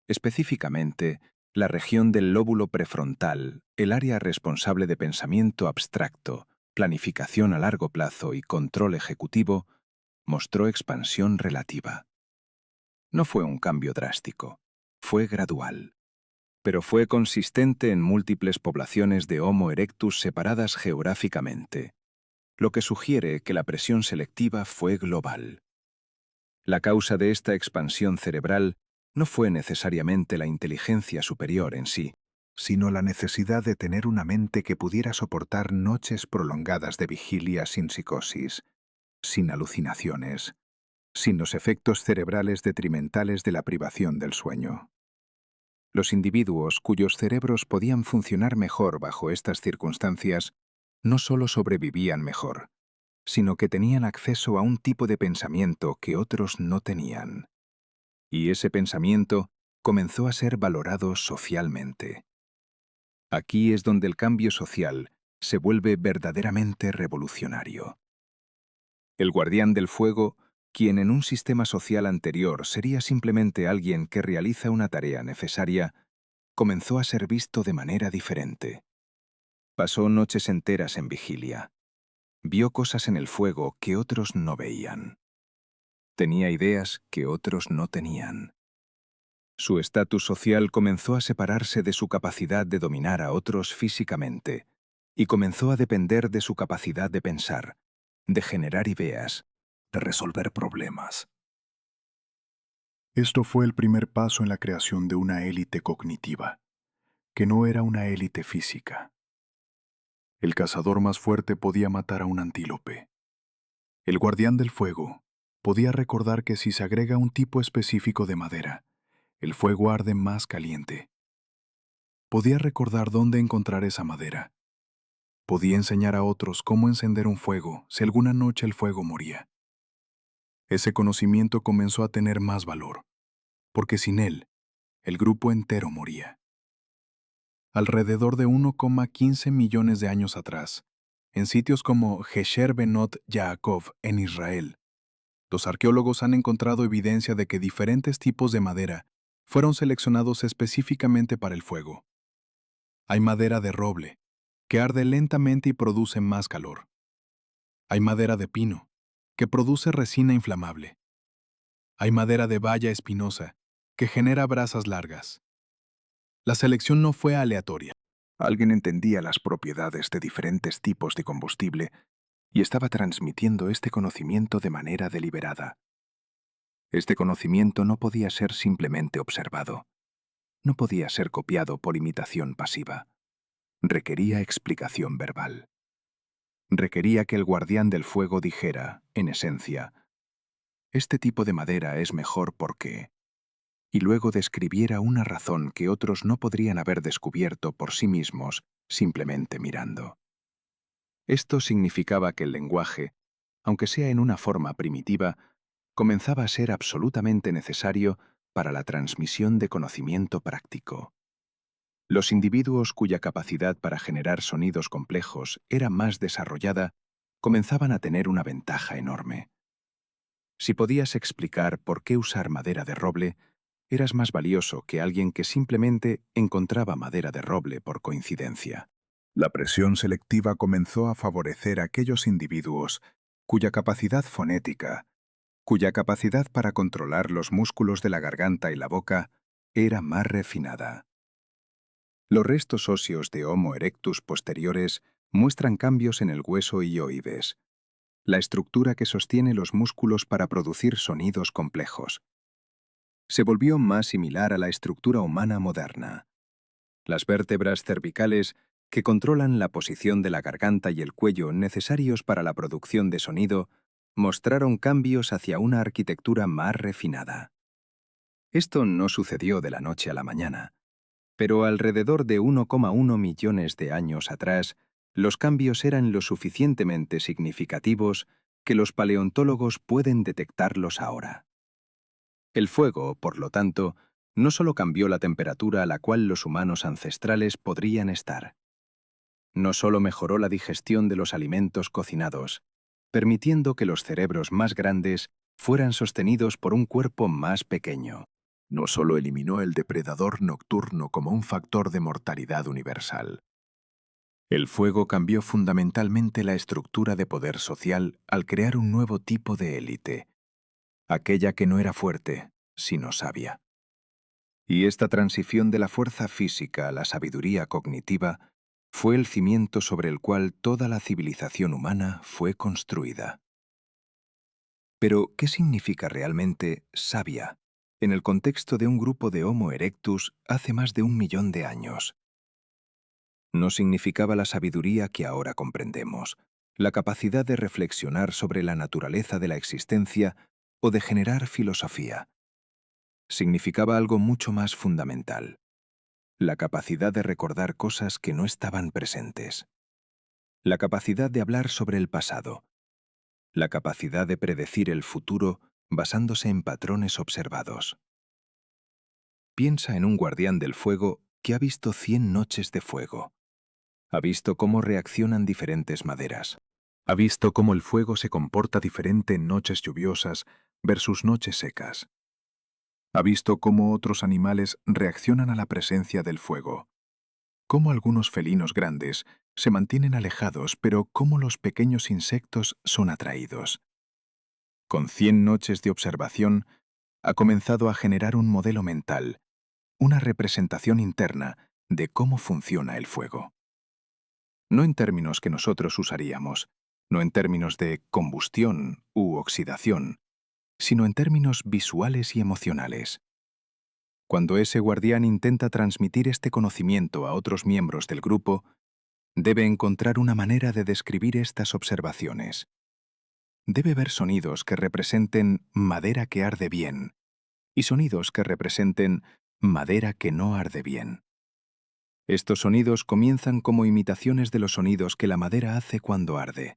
Específicamente, la región del lóbulo prefrontal, el área responsable de pensamiento abstracto, planificación a largo plazo y control ejecutivo, mostró expansión relativa. No fue un cambio drástico, fue gradual, pero fue consistente en múltiples poblaciones de Homo erectus separadas geográficamente, lo que sugiere que la presión selectiva fue global. La causa de esta expansión cerebral no fue necesariamente la inteligencia superior en sí, sino la necesidad de tener una mente que pudiera soportar noches prolongadas de vigilia sin psicosis, sin alucinaciones, sin los efectos cerebrales detrimentales de la privación del sueño. Los individuos cuyos cerebros podían funcionar mejor bajo estas circunstancias no solo sobrevivían mejor, sino que tenían acceso a un tipo de pensamiento que otros no tenían. Y ese pensamiento comenzó a ser valorado socialmente. Aquí es donde el cambio social se vuelve verdaderamente revolucionario. El guardián del fuego, quien en un sistema social anterior sería simplemente alguien que realiza una tarea necesaria, comenzó a ser visto de manera diferente. Pasó noches enteras en vigilia. Vio cosas en el fuego que otros no veían. Tenía ideas que otros no tenían. Su estatus social comenzó a separarse de su capacidad de dominar a otros físicamente, y comenzó a depender de su capacidad de pensar, de generar ideas, de resolver problemas. Esto fue el primer paso en la creación de una élite cognitiva, que no era una élite física. El cazador más fuerte podía matar a un antílope. El guardián del fuego podía recordar que si se agrega un tipo específico de madera, el fuego arde más caliente. Podía recordar dónde encontrar esa madera. Podía enseñar a otros cómo encender un fuego si alguna noche el fuego moría. Ese conocimiento comenzó a tener más valor, porque sin él, el grupo entero moría. Alrededor de 1,15 millones de años atrás, en sitios como Gesher Benot Yaakov en Israel, los arqueólogos han encontrado evidencia de que diferentes tipos de madera fueron seleccionados específicamente para el fuego. Hay madera de roble, que arde lentamente y produce más calor. Hay madera de pino, que produce resina inflamable. Hay madera de baya espinosa, que genera brasas largas. La selección no fue aleatoria. Alguien entendía las propiedades de diferentes tipos de combustible y estaba transmitiendo este conocimiento de manera deliberada. Este conocimiento no podía ser simplemente observado. No podía ser copiado por imitación pasiva. Requería explicación verbal. Requería que el guardián del fuego dijera, en esencia, este tipo de madera es mejor porque, y luego describiera una razón que otros no podrían haber descubierto por sí mismos simplemente mirando. Esto significaba que el lenguaje, aunque sea en una forma primitiva, comenzaba a ser absolutamente necesario para la transmisión de conocimiento práctico. Los individuos cuya capacidad para generar sonidos complejos era más desarrollada comenzaban a tener una ventaja enorme. Si podías explicar por qué usar madera de roble, eras más valioso que alguien que simplemente encontraba madera de roble por coincidencia. La presión selectiva comenzó a favorecer a aquellos individuos cuya capacidad fonética, cuya capacidad para controlar los músculos de la garganta y la boca era más refinada. Los restos óseos de Homo erectus posteriores muestran cambios en el hueso hioides. la estructura que sostiene los músculos para producir sonidos complejos. Se volvió más similar a la estructura humana moderna. Las vértebras cervicales, que controlan la posición de la garganta y el cuello necesarios para la producción de sonido, mostraron cambios hacia una arquitectura más refinada. Esto no sucedió de la noche a la mañana, pero alrededor de 1,1 millones de años atrás, los cambios eran lo suficientemente significativos que los paleontólogos pueden detectarlos ahora. El fuego, por lo tanto, no solo cambió la temperatura a la cual los humanos ancestrales podrían estar. No solo mejoró la digestión de los alimentos cocinados, permitiendo que los cerebros más grandes fueran sostenidos por un cuerpo más pequeño. No solo eliminó el depredador nocturno como un factor de mortalidad universal. El fuego cambió fundamentalmente la estructura de poder social al crear un nuevo tipo de élite, aquella que no era fuerte, sino sabia. Y esta transición de la fuerza física a la sabiduría cognitiva fue el cimiento sobre el cual toda la civilización humana fue construida. Pero, ¿qué significa realmente sabia en el contexto de un grupo de Homo erectus hace más de 1 millón de años? No significaba la sabiduría que ahora comprendemos, la capacidad de reflexionar sobre la naturaleza de la existencia o de generar filosofía. Significaba algo mucho más fundamental, la capacidad de recordar cosas que no estaban presentes, la capacidad de hablar sobre el pasado, la capacidad de predecir el futuro basándose en patrones observados. Piensa en un guardián del fuego que ha visto 100 noches de fuego. Ha visto cómo reaccionan diferentes maderas. Ha visto cómo el fuego se comporta diferente en noches lluviosas versus noches secas. Ha visto cómo otros animales reaccionan a la presencia del fuego. Cómo algunos felinos grandes se mantienen alejados, pero cómo los pequeños insectos son atraídos. Con 100 noches de observación, ha comenzado a generar un modelo mental, una representación interna de cómo funciona el fuego. No en términos que nosotros usaríamos, no en términos de combustión u oxidación, sino en términos visuales y emocionales. Cuando ese guardián intenta transmitir este conocimiento a otros miembros del grupo, debe encontrar una manera de describir estas observaciones. Debe ver sonidos que representen madera que arde bien y sonidos que representen madera que no arde bien. Estos sonidos comienzan como imitaciones de los sonidos que la madera hace cuando arde.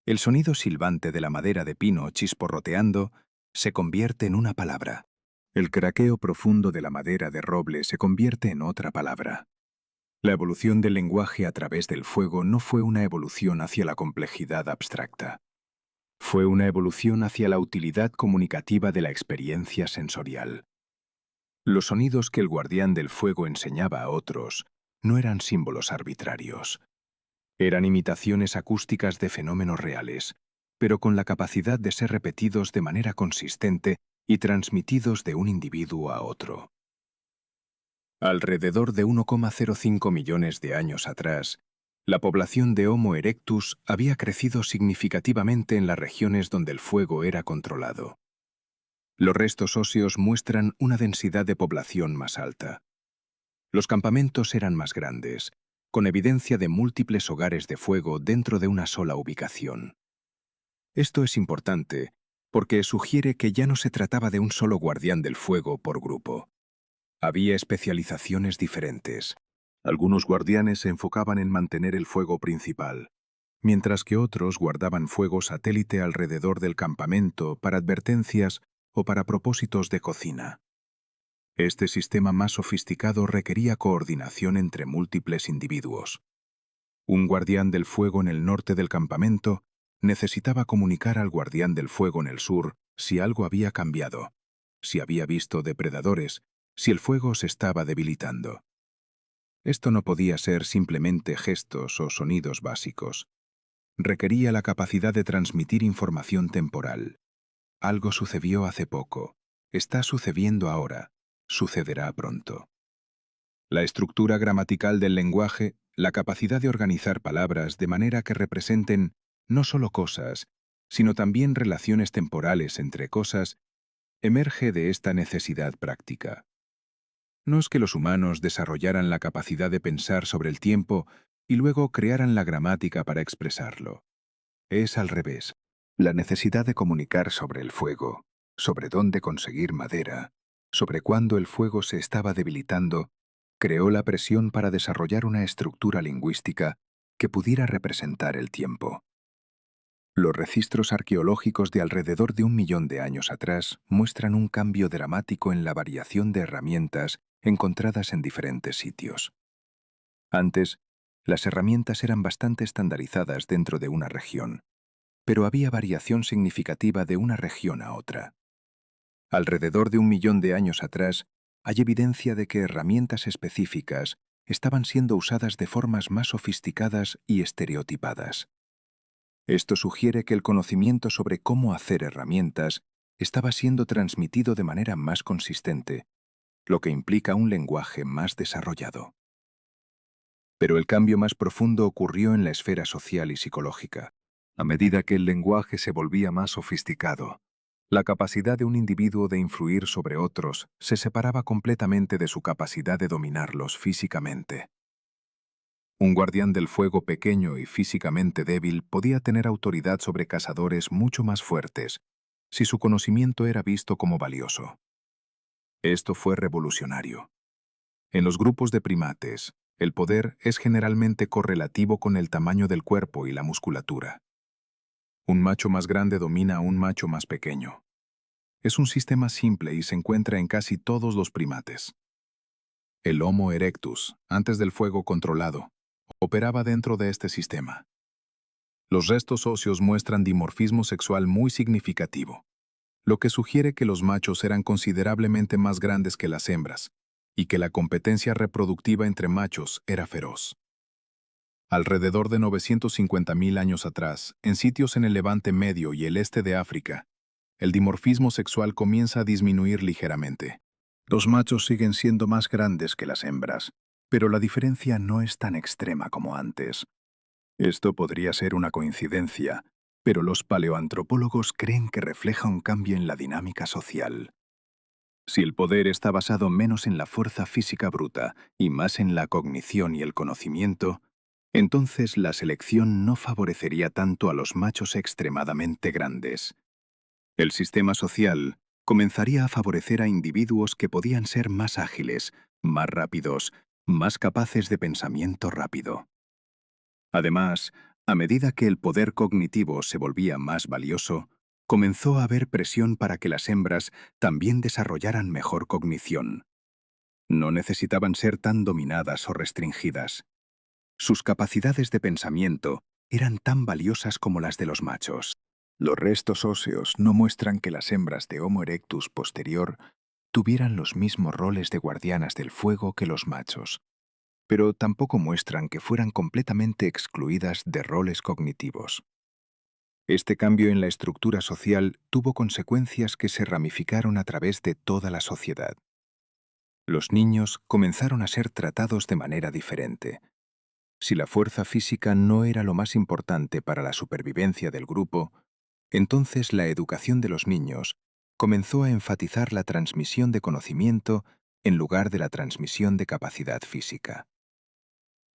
El sonido silbante de la madera de pino chisporroteando se convierte en una palabra. El craqueo profundo de la madera de roble se convierte en otra palabra. La evolución del lenguaje a través del fuego no fue una evolución hacia la complejidad abstracta. Fue una evolución hacia la utilidad comunicativa de la experiencia sensorial. Los sonidos que el guardián del fuego enseñaba a otros no eran símbolos arbitrarios. Eran imitaciones acústicas de fenómenos reales, pero con la capacidad de ser repetidos de manera consistente y transmitidos de un individuo a otro. Alrededor de 1,05 millones de años atrás, la población de Homo erectus había crecido significativamente en las regiones donde el fuego era controlado. Los restos óseos muestran una densidad de población más alta. Los campamentos eran más grandes, con evidencia de múltiples hogares de fuego dentro de una sola ubicación. Esto es importante porque sugiere que ya no se trataba de un solo guardián del fuego por grupo. Había especializaciones diferentes. Algunos guardianes se enfocaban en mantener el fuego principal, mientras que otros guardaban fuego satélite alrededor del campamento para advertencias o para propósitos de cocina. Este sistema más sofisticado requería coordinación entre múltiples individuos. Un guardián del fuego en el norte del campamento necesitaba comunicar al guardián del fuego en el sur si algo había cambiado, si había visto depredadores, si el fuego se estaba debilitando. Esto no podía ser simplemente gestos o sonidos básicos. Requería la capacidad de transmitir información temporal. Algo sucedió hace poco, está sucediendo ahora, sucederá pronto. La estructura gramatical del lenguaje, la capacidad de organizar palabras de manera que representen no solo cosas, sino también relaciones temporales entre cosas, emerge de esta necesidad práctica. No es que los humanos desarrollaran la capacidad de pensar sobre el tiempo y luego crearan la gramática para expresarlo. Es al revés. La necesidad de comunicar sobre el fuego, sobre dónde conseguir madera, sobre cuándo el fuego se estaba debilitando, creó la presión para desarrollar una estructura lingüística que pudiera representar el tiempo. Los registros arqueológicos de alrededor de 1 millón de años atrás muestran un cambio dramático en la variación de herramientas encontradas en diferentes sitios. Antes, las herramientas eran bastante estandarizadas dentro de una región, pero había variación significativa de una región a otra. Alrededor de 1 millón de años atrás, hay evidencia de que herramientas específicas estaban siendo usadas de formas más sofisticadas y estereotipadas. Esto sugiere que el conocimiento sobre cómo hacer herramientas estaba siendo transmitido de manera más consistente, lo que implica un lenguaje más desarrollado. Pero el cambio más profundo ocurrió en la esfera social y psicológica. A medida que el lenguaje se volvía más sofisticado, la capacidad de un individuo de influir sobre otros se separaba completamente de su capacidad de dominarlos físicamente. Un guardián del fuego pequeño y físicamente débil podía tener autoridad sobre cazadores mucho más fuertes si su conocimiento era visto como valioso. Esto fue revolucionario. En los grupos de primates, el poder es generalmente correlativo con el tamaño del cuerpo y la musculatura. Un macho más grande domina a un macho más pequeño. Es un sistema simple y se encuentra en casi todos los primates. El Homo erectus, antes del fuego controlado, operaba dentro de este sistema. Los restos óseos muestran dimorfismo sexual muy significativo, lo que sugiere que los machos eran considerablemente más grandes que las hembras y que la competencia reproductiva entre machos era feroz. Alrededor de 950.000 años atrás, en sitios en el Levante Medio y el este de África, el dimorfismo sexual comienza a disminuir ligeramente. Los machos siguen siendo más grandes que las hembras, pero la diferencia no es tan extrema como antes. Esto podría ser una coincidencia, pero los paleoantropólogos creen que refleja un cambio en la dinámica social. Si el poder está basado menos en la fuerza física bruta y más en la cognición y el conocimiento, entonces la selección no favorecería tanto a los machos extremadamente grandes. El sistema social comenzaría a favorecer a individuos que podían ser más ágiles, más rápidos, más capaces de pensamiento rápido. Además, a medida que el poder cognitivo se volvía más valioso, comenzó a haber presión para que las hembras también desarrollaran mejor cognición. No necesitaban ser tan dominadas o restringidas. Sus capacidades de pensamiento eran tan valiosas como las de los machos. Los restos óseos no muestran que las hembras de Homo erectus posterior tuvieran los mismos roles de guardianas del fuego que los machos, pero tampoco muestran que fueran completamente excluidas de roles cognitivos. Este cambio en la estructura social tuvo consecuencias que se ramificaron a través de toda la sociedad. Los niños comenzaron a ser tratados de manera diferente. Si la fuerza física no era lo más importante para la supervivencia del grupo, entonces la educación de los niños comenzó a enfatizar la transmisión de conocimiento en lugar de la transmisión de capacidad física.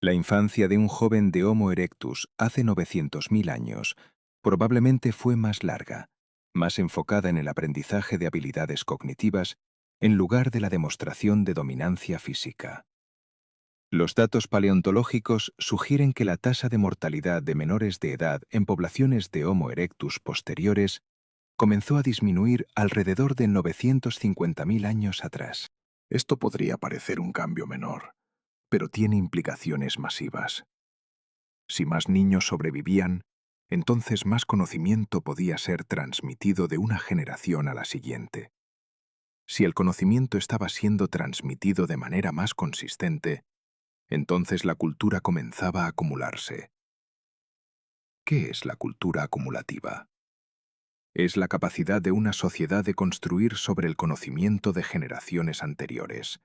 La infancia de un joven de Homo erectus hace 900.000 años probablemente fue más larga, más enfocada en el aprendizaje de habilidades cognitivas en lugar de la demostración de dominancia física. Los datos paleontológicos sugieren que la tasa de mortalidad de menores de edad en poblaciones de Homo erectus posteriores comenzó a disminuir alrededor de 950.000 años atrás. Esto podría parecer un cambio menor, pero tiene implicaciones masivas. Si más niños sobrevivían, entonces más conocimiento podía ser transmitido de una generación a la siguiente. Si el conocimiento estaba siendo transmitido de manera más consistente, entonces la cultura comenzaba a acumularse. ¿Qué es la cultura acumulativa? Es la capacidad de una sociedad de construir sobre el conocimiento de generaciones anteriores.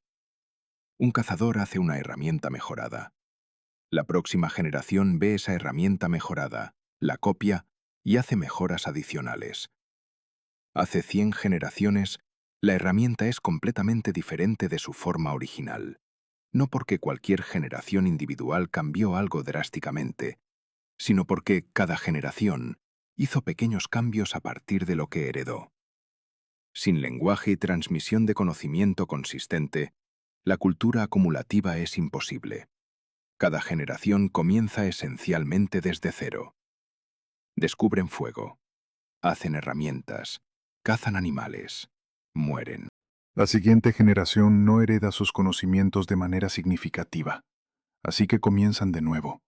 Un cazador hace una herramienta mejorada. La próxima generación ve esa herramienta mejorada la copia y hace mejoras adicionales. Hace 100 generaciones, la herramienta es completamente diferente de su forma original, no porque cualquier generación individual cambió algo drásticamente, sino porque cada generación hizo pequeños cambios a partir de lo que heredó. Sin lenguaje y transmisión de conocimiento consistente, la cultura acumulativa es imposible. Cada generación comienza esencialmente desde cero. Descubren fuego, hacen herramientas, cazan animales, mueren. La siguiente generación no hereda sus conocimientos de manera significativa, así que comienzan de nuevo.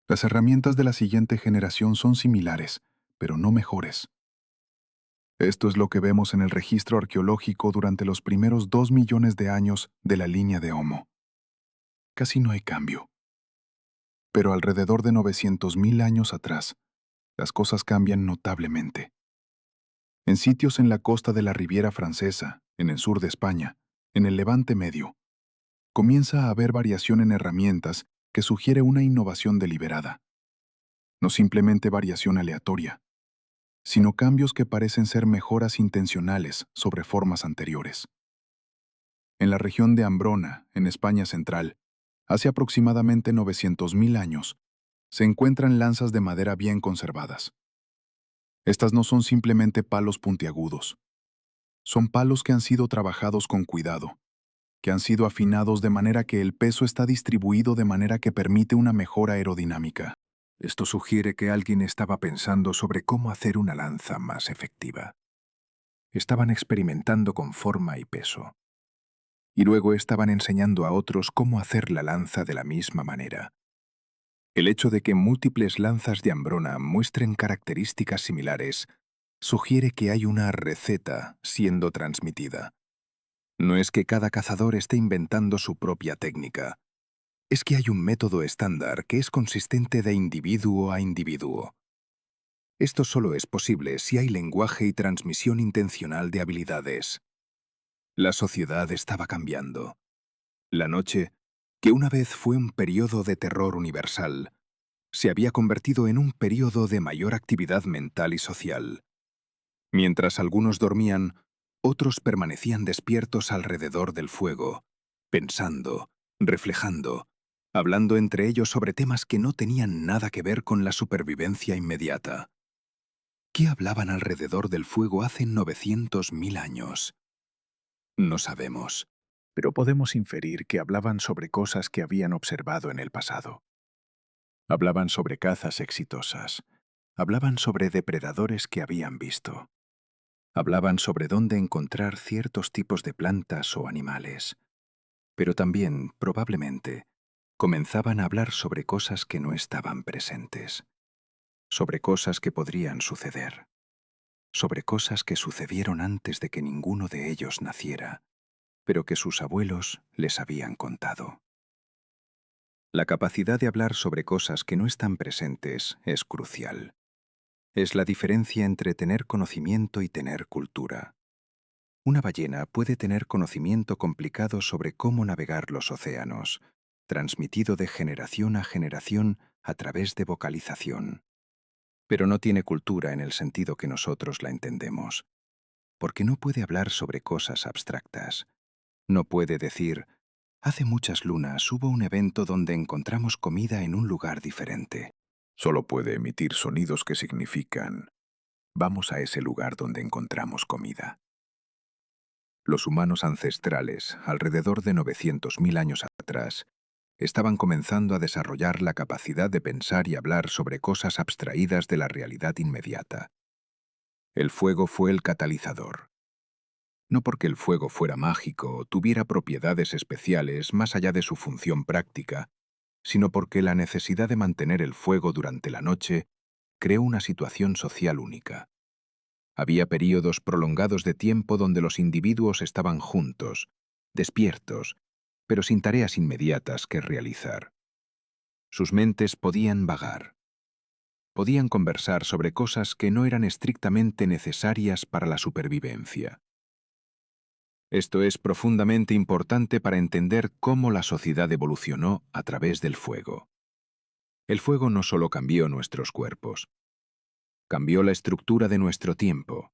Las herramientas de la siguiente generación son similares, pero no mejores. Esto es lo que vemos en el registro arqueológico durante los primeros 2 millones de años de la línea de Homo. Casi no hay cambio. Pero alrededor de 900.000 años atrás, las cosas cambian notablemente. En sitios en la costa de la Riviera Francesa, en el sur de España, en el Levante Medio, comienza a haber variación en herramientas que sugiere una innovación deliberada. No simplemente variación aleatoria, sino cambios que parecen ser mejoras intencionales sobre formas anteriores. En la región de Ambrona, en España central, hace aproximadamente 900.000 años, se encuentran lanzas de madera bien conservadas. Estas no son simplemente palos puntiagudos. Son palos que han sido trabajados con cuidado, que han sido afinados de manera que el peso está distribuido de manera que permite una mejora aerodinámica. Esto sugiere que alguien estaba pensando sobre cómo hacer una lanza más efectiva. Estaban experimentando con forma y peso. Y luego estaban enseñando a otros cómo hacer la lanza de la misma manera. El hecho de que múltiples lanzas de Ambrona muestren características similares sugiere que hay una receta siendo transmitida. No es que cada cazador esté inventando su propia técnica. Es que hay un método estándar que es consistente de individuo a individuo. Esto solo es posible si hay lenguaje y transmisión intencional de habilidades. La sociedad estaba cambiando. La noche, que una vez fue un periodo de terror universal, se había convertido en un periodo de mayor actividad mental y social. Mientras algunos dormían, otros permanecían despiertos alrededor del fuego, pensando, reflejando, hablando entre ellos sobre temas que no tenían nada que ver con la supervivencia inmediata. ¿Qué hablaban alrededor del fuego hace 900.000 años? No sabemos, pero podemos inferir que hablaban sobre cosas que habían observado en el pasado. Hablaban sobre cazas exitosas. Hablaban sobre depredadores que habían visto. Hablaban sobre dónde encontrar ciertos tipos de plantas o animales. Pero también, probablemente, comenzaban a hablar sobre cosas que no estaban presentes. Sobre cosas que podrían suceder. Sobre cosas que sucedieron antes de que ninguno de ellos naciera, pero que sus abuelos les habían contado. La capacidad de hablar sobre cosas que no están presentes es crucial. Es la diferencia entre tener conocimiento y tener cultura. Una ballena puede tener conocimiento complicado sobre cómo navegar los océanos, transmitido de generación a generación a través de vocalización. Pero no tiene cultura en el sentido que nosotros la entendemos, porque no puede hablar sobre cosas abstractas. No puede decir, hace muchas lunas hubo un evento donde encontramos comida en un lugar diferente. Solo puede emitir sonidos que significan, vamos a ese lugar donde encontramos comida. Los humanos ancestrales, alrededor de 900.000 años atrás, estaban comenzando a desarrollar la capacidad de pensar y hablar sobre cosas abstraídas de la realidad inmediata. El fuego fue el catalizador. No porque el fuego fuera mágico o tuviera propiedades especiales más allá de su función práctica, sino porque la necesidad de mantener el fuego durante la noche creó una situación social única. Había períodos prolongados de tiempo donde los individuos estaban juntos, despiertos, pero sin tareas inmediatas que realizar. Sus mentes podían vagar. Podían conversar sobre cosas que no eran estrictamente necesarias para la supervivencia. Esto es profundamente importante para entender cómo la sociedad evolucionó a través del fuego. El fuego no solo cambió nuestros cuerpos, cambió la estructura de nuestro tiempo,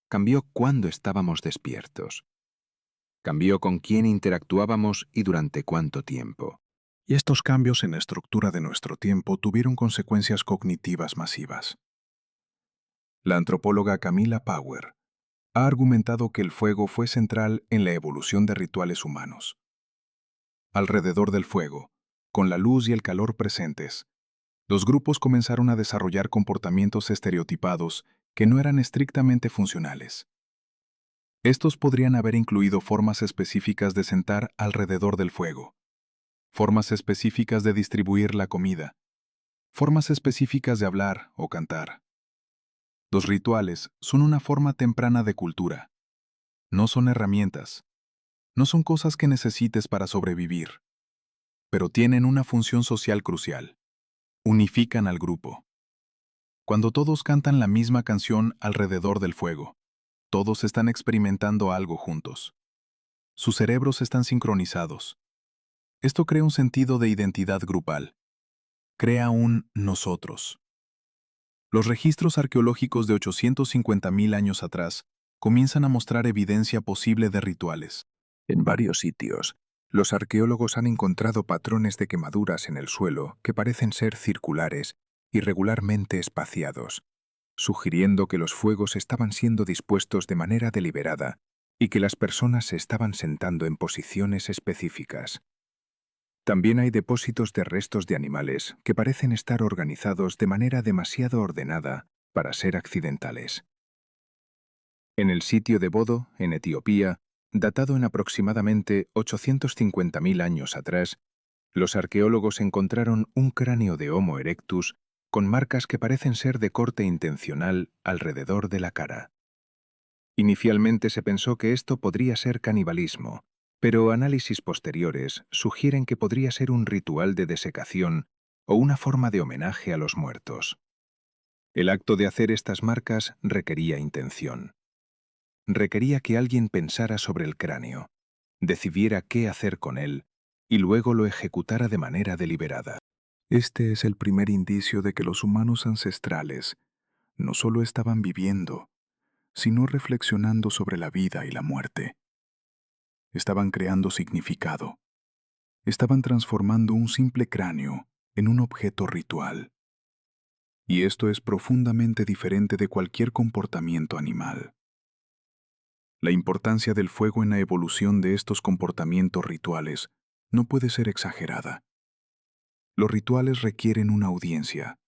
cambió cuándo estábamos despiertos, cambió con quién interactuábamos y durante cuánto tiempo. Y estos cambios en la estructura de nuestro tiempo tuvieron consecuencias cognitivas masivas. La antropóloga Camila Power ha argumentado que el fuego fue central en la evolución de rituales humanos. Alrededor del fuego, con la luz y el calor presentes, los grupos comenzaron a desarrollar comportamientos estereotipados que no eran estrictamente funcionales. Estos podrían haber incluido formas específicas de sentar alrededor del fuego, formas específicas de distribuir la comida, formas específicas de hablar o cantar. Los rituales son una forma temprana de cultura. No son herramientas, no son cosas que necesites para sobrevivir, pero tienen una función social crucial. Unifican al grupo. Cuando todos cantan la misma canción alrededor del fuego, todos están experimentando algo juntos. Sus cerebros están sincronizados. Esto crea un sentido de identidad grupal. Crea un nosotros. Los registros arqueológicos de 850.000 años atrás comienzan a mostrar evidencia posible de rituales. En varios sitios, los arqueólogos han encontrado patrones de quemaduras en el suelo que parecen ser circulares, irregularmente espaciados, sugiriendo que los fuegos estaban siendo dispuestos de manera deliberada y que las personas se estaban sentando en posiciones específicas. También hay depósitos de restos de animales que parecen estar organizados de manera demasiado ordenada para ser accidentales. En el sitio de Bodo, en Etiopía, datado en aproximadamente 850.000 años atrás, los arqueólogos encontraron un cráneo de Homo erectus con marcas que parecen ser de corte intencional alrededor de la cara. Inicialmente se pensó que esto podría ser canibalismo, pero análisis posteriores sugieren que podría ser un ritual de desecación o una forma de homenaje a los muertos. El acto de hacer estas marcas requería intención. Requería que alguien pensara sobre el cráneo, decidiera qué hacer con él y luego lo ejecutara de manera deliberada. Este es el primer indicio de que los humanos ancestrales no solo estaban viviendo, sino reflexionando sobre la vida y la muerte. Estaban creando significado. Estaban transformando un simple cráneo en un objeto ritual. Y esto es profundamente diferente de cualquier comportamiento animal. La importancia del fuego en la evolución de estos comportamientos rituales no puede ser exagerada. Los rituales requieren una audiencia.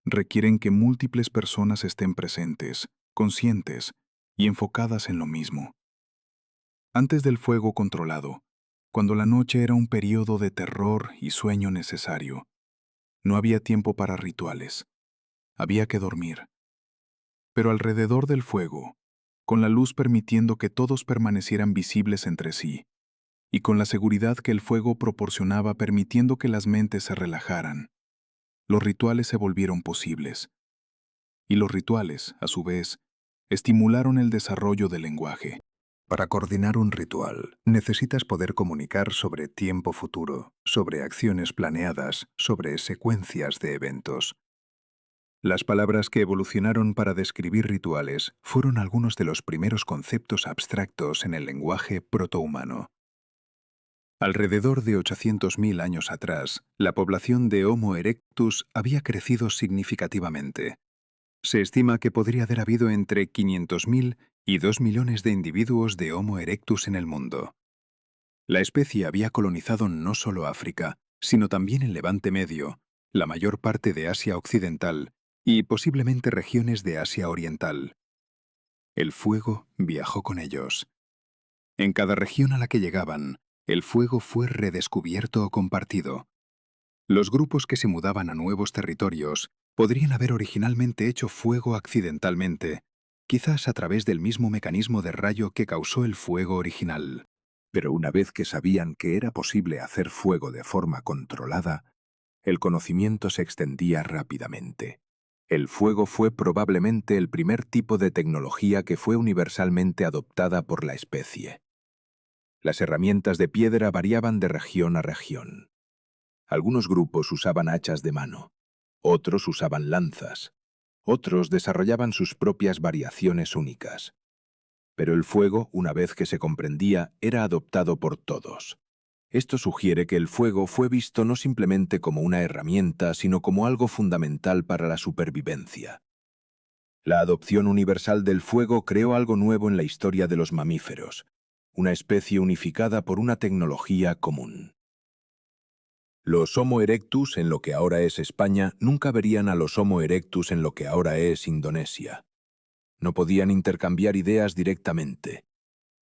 Requieren que múltiples personas estén presentes, conscientes y enfocadas en lo mismo. Antes del fuego controlado, cuando la noche era un periodo de terror y sueño necesario, no había tiempo para rituales. Había que dormir. Pero alrededor del fuego, con la luz permitiendo que todos permanecieran visibles entre sí, y con la seguridad que el fuego proporcionaba permitiendo que las mentes se relajaran, los rituales se volvieron posibles. Y los rituales, a su vez, estimularon el desarrollo del lenguaje. Para coordinar un ritual, necesitas poder comunicar sobre tiempo futuro, sobre acciones planeadas, sobre secuencias de eventos. Las palabras que evolucionaron para describir rituales fueron algunos de los primeros conceptos abstractos en el lenguaje protohumano. Alrededor de 800.000 años atrás, la población de Homo erectus había crecido significativamente. Se estima que podría haber habido entre 500.000 y 2 millones de individuos de Homo erectus en el mundo. La especie había colonizado no solo África, sino también el Levante Medio, la mayor parte de Asia Occidental y posiblemente regiones de Asia Oriental. El fuego viajó con ellos. En cada región a la que llegaban, el fuego fue redescubierto o compartido. Los grupos que se mudaban a nuevos territorios podrían haber originalmente hecho fuego accidentalmente, quizás a través del mismo mecanismo de rayo que causó el fuego original. Pero una vez que sabían que era posible hacer fuego de forma controlada, el conocimiento se extendía rápidamente. El fuego fue probablemente el primer tipo de tecnología que fue universalmente adoptada por la especie. Las herramientas de piedra variaban de región a región. Algunos grupos usaban hachas de mano, otros usaban lanzas, otros desarrollaban sus propias variaciones únicas. Pero el fuego, una vez que se comprendía, era adoptado por todos. Esto sugiere que el fuego fue visto no simplemente como una herramienta, sino como algo fundamental para la supervivencia. La adopción universal del fuego creó algo nuevo en la historia de los mamíferos, una especie unificada por una tecnología común. Los Homo erectus en lo que ahora es España nunca verían a los Homo erectus en lo que ahora es Indonesia. No podían intercambiar ideas directamente,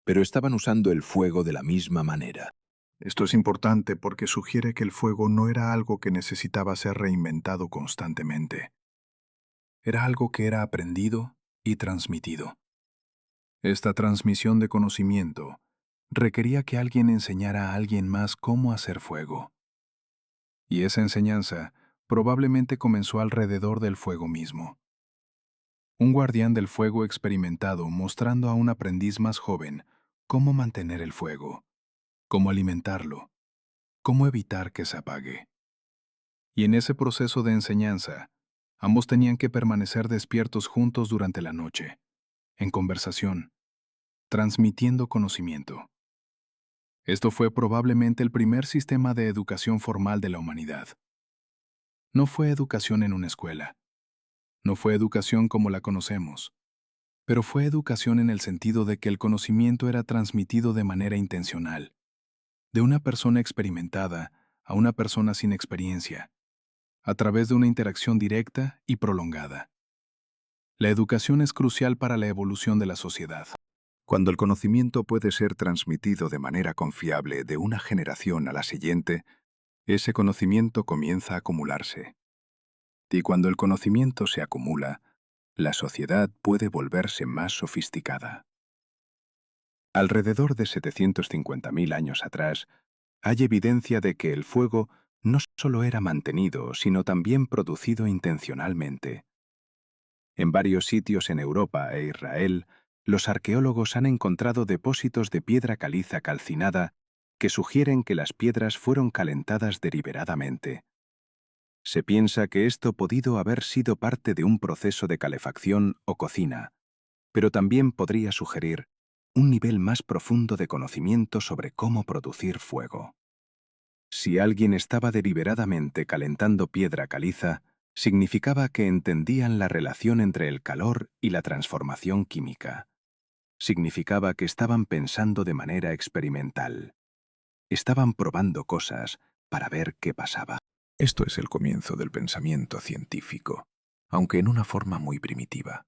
pero estaban usando el fuego de la misma manera. Esto es importante porque sugiere que el fuego no era algo que necesitaba ser reinventado constantemente. Era algo que era aprendido y transmitido. Esta transmisión de conocimiento requería que alguien enseñara a alguien más cómo hacer fuego. Y esa enseñanza probablemente comenzó alrededor del fuego mismo. Un guardián del fuego experimentado mostrando a un aprendiz más joven cómo mantener el fuego, cómo alimentarlo, cómo evitar que se apague. Y en ese proceso de enseñanza, ambos tenían que permanecer despiertos juntos durante la noche, en conversación, transmitiendo conocimiento. Esto fue probablemente el primer sistema de educación formal de la humanidad. No fue educación en una escuela, no fue educación como la conocemos, pero fue educación en el sentido de que el conocimiento era transmitido de manera intencional, de una persona experimentada a una persona sin experiencia, a través de una interacción directa y prolongada. La educación es crucial para la evolución de la sociedad. Cuando el conocimiento puede ser transmitido de manera confiable de una generación a la siguiente, ese conocimiento comienza a acumularse. Y cuando el conocimiento se acumula, la sociedad puede volverse más sofisticada. Alrededor de 750.000 años atrás, hay evidencia de que el fuego no solo era mantenido, sino también producido intencionalmente. En varios sitios en Europa e Israel, los arqueólogos han encontrado depósitos de piedra caliza calcinada que sugieren que las piedras fueron calentadas deliberadamente. Se piensa que esto podido haber sido parte de un proceso de calefacción o cocina, pero también podría sugerir un nivel más profundo de conocimiento sobre cómo producir fuego. Si alguien estaba deliberadamente calentando piedra caliza, significaba que entendían la relación entre el calor y la transformación química. Significaba que estaban pensando de manera experimental. Estaban probando cosas para ver qué pasaba. Esto es el comienzo del pensamiento científico, aunque en una forma muy primitiva.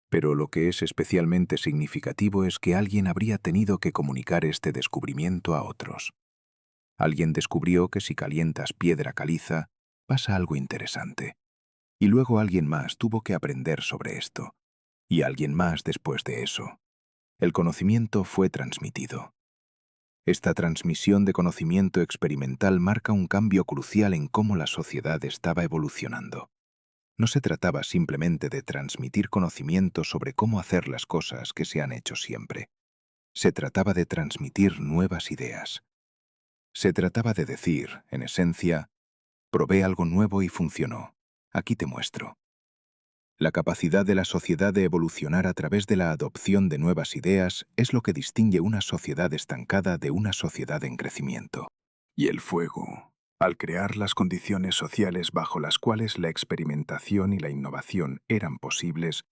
Pero lo que es especialmente significativo es que alguien habría tenido que comunicar este descubrimiento a otros. Alguien descubrió que si calientas piedra caliza, pasa algo interesante. Y luego alguien más tuvo que aprender sobre esto. Y alguien más después de eso. El conocimiento fue transmitido. Esta transmisión de conocimiento experimental marca un cambio crucial en cómo la sociedad estaba evolucionando. No se trataba simplemente de transmitir conocimiento sobre cómo hacer las cosas que se han hecho siempre. Se trataba de transmitir nuevas ideas. Se trataba de decir, en esencia, probé algo nuevo y funcionó. Aquí te muestro. La capacidad de la sociedad de evolucionar a través de la adopción de nuevas ideas es lo que distingue una sociedad estancada de una sociedad en crecimiento. Y el fuego, al crear las condiciones sociales bajo las cuales la experimentación y la innovación eran posibles,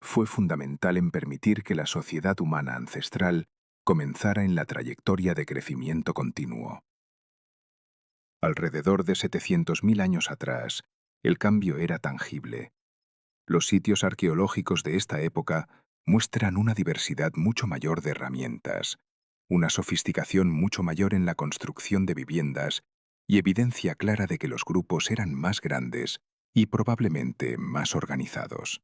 fue fundamental en permitir que la sociedad humana ancestral comenzara en la trayectoria de crecimiento continuo. Alrededor de 700.000 años atrás, el cambio era tangible. Los sitios arqueológicos de esta época muestran una diversidad mucho mayor de herramientas, una sofisticación mucho mayor en la construcción de viviendas y evidencia clara de que los grupos eran más grandes y probablemente más organizados.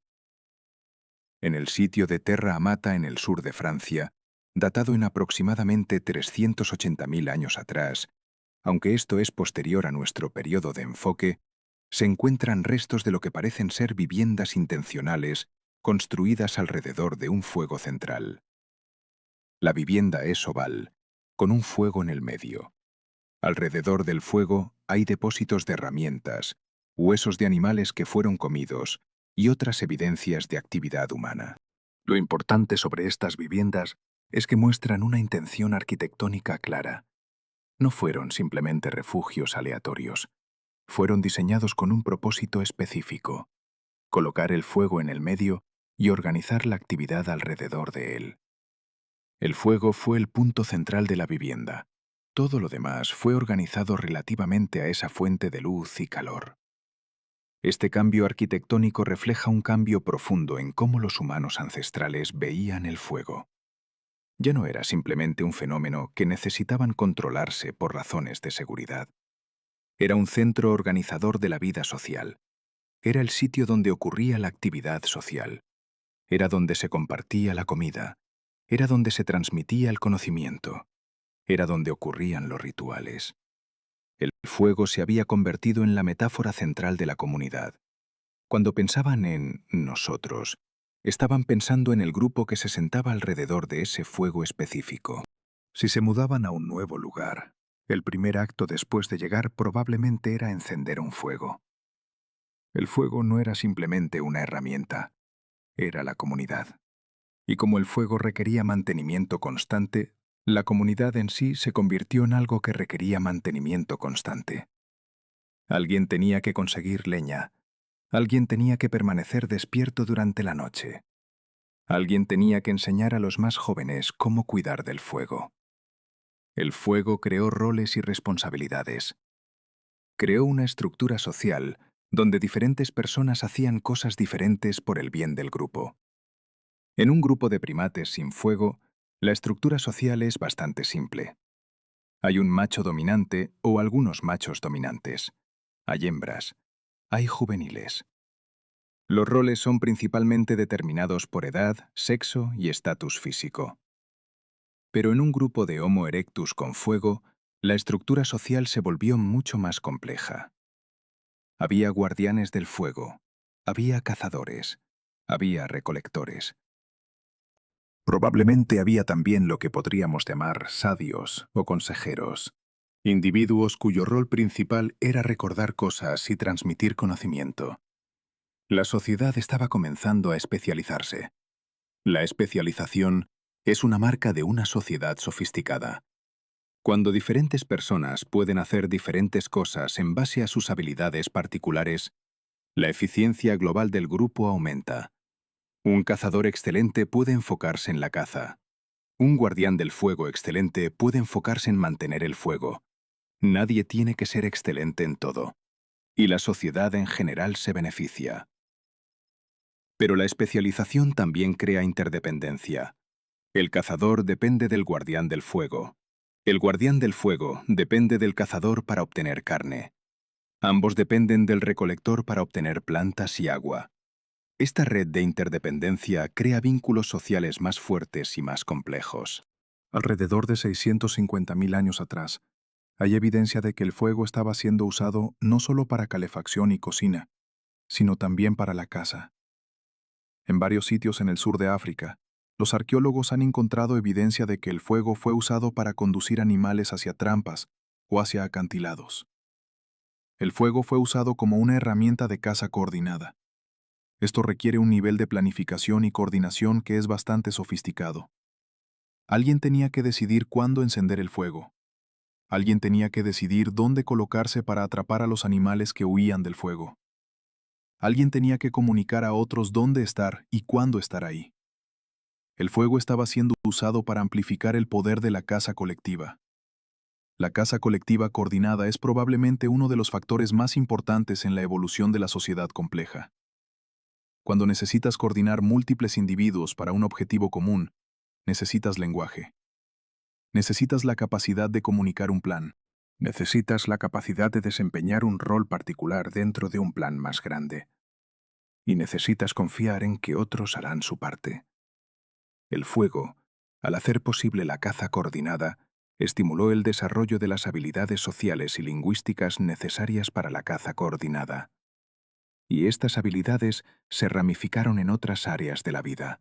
En el sitio de Terra Amata en el sur de Francia, datado en aproximadamente 380.000 años atrás, aunque esto es posterior a nuestro periodo de enfoque, se encuentran restos de lo que parecen ser viviendas intencionales construidas alrededor de un fuego central. La vivienda es oval, con un fuego en el medio. Alrededor del fuego hay depósitos de herramientas, huesos de animales que fueron comidos y otras evidencias de actividad humana. Lo importante sobre estas viviendas es que muestran una intención arquitectónica clara. No fueron simplemente refugios aleatorios. Fueron diseñados con un propósito específico: colocar el fuego en el medio y organizar la actividad alrededor de él. El fuego fue el punto central de la vivienda. Todo lo demás fue organizado relativamente a esa fuente de luz y calor. Este cambio arquitectónico refleja un cambio profundo en cómo los humanos ancestrales veían el fuego. Ya no era simplemente un fenómeno que necesitaban controlarse por razones de seguridad. Era un centro organizador de la vida social. Era el sitio donde ocurría la actividad social. Era donde se compartía la comida. Era donde se transmitía el conocimiento. Era donde ocurrían los rituales. El fuego se había convertido en la metáfora central de la comunidad. Cuando pensaban en nosotros, estaban pensando en el grupo que se sentaba alrededor de ese fuego específico. Si se mudaban a un nuevo lugar, el primer acto después de llegar probablemente era encender un fuego. El fuego no era simplemente una herramienta, era la comunidad. Y como el fuego requería mantenimiento constante, la comunidad en sí se convirtió en algo que requería mantenimiento constante. Alguien tenía que conseguir leña. Alguien tenía que permanecer despierto durante la noche. Alguien tenía que enseñar a los más jóvenes cómo cuidar del fuego. El fuego creó roles y responsabilidades. Creó una estructura social donde diferentes personas hacían cosas diferentes por el bien del grupo. En un grupo de primates sin fuego, la estructura social es bastante simple. Hay un macho dominante o algunos machos dominantes. Hay hembras. Hay juveniles. Los roles son principalmente determinados por edad, sexo y estatus físico. Pero en un grupo de Homo erectus con fuego, la estructura social se volvió mucho más compleja. Había guardianes del fuego, había cazadores, había recolectores. Probablemente había también lo que podríamos llamar sadios o consejeros, individuos cuyo rol principal era recordar cosas y transmitir conocimiento. La sociedad estaba comenzando a especializarse. La especialización es una marca de una sociedad sofisticada. Cuando diferentes personas pueden hacer diferentes cosas en base a sus habilidades particulares, la eficiencia global del grupo aumenta. Un cazador excelente puede enfocarse en la caza. Un guardián del fuego excelente puede enfocarse en mantener el fuego. Nadie tiene que ser excelente en todo. Y la sociedad en general se beneficia. Pero la especialización también crea interdependencia. El cazador depende del guardián del fuego. El guardián del fuego depende del cazador para obtener carne. Ambos dependen del recolector para obtener plantas y agua. Esta red de interdependencia crea vínculos sociales más fuertes y más complejos. Alrededor de 650.000 años atrás, hay evidencia de que el fuego estaba siendo usado no solo para calefacción y cocina, sino también para la caza. En varios sitios en el sur de África, los arqueólogos han encontrado evidencia de que el fuego fue usado para conducir animales hacia trampas o hacia acantilados. El fuego fue usado como una herramienta de caza coordinada. Esto requiere un nivel de planificación y coordinación que es bastante sofisticado. Alguien tenía que decidir cuándo encender el fuego. Alguien tenía que decidir dónde colocarse para atrapar a los animales que huían del fuego. Alguien tenía que comunicar a otros dónde estar y cuándo estar ahí. El fuego estaba siendo usado para amplificar el poder de la caza colectiva. La caza colectiva coordinada es probablemente uno de los factores más importantes en la evolución de la sociedad compleja. Cuando necesitas coordinar múltiples individuos para un objetivo común, necesitas lenguaje. Necesitas la capacidad de comunicar un plan. Necesitas la capacidad de desempeñar un rol particular dentro de un plan más grande. Y necesitas confiar en que otros harán su parte. El fuego, al hacer posible la caza coordinada, estimuló el desarrollo de las habilidades sociales y lingüísticas necesarias para la caza coordinada. Y estas habilidades se ramificaron en otras áreas de la vida.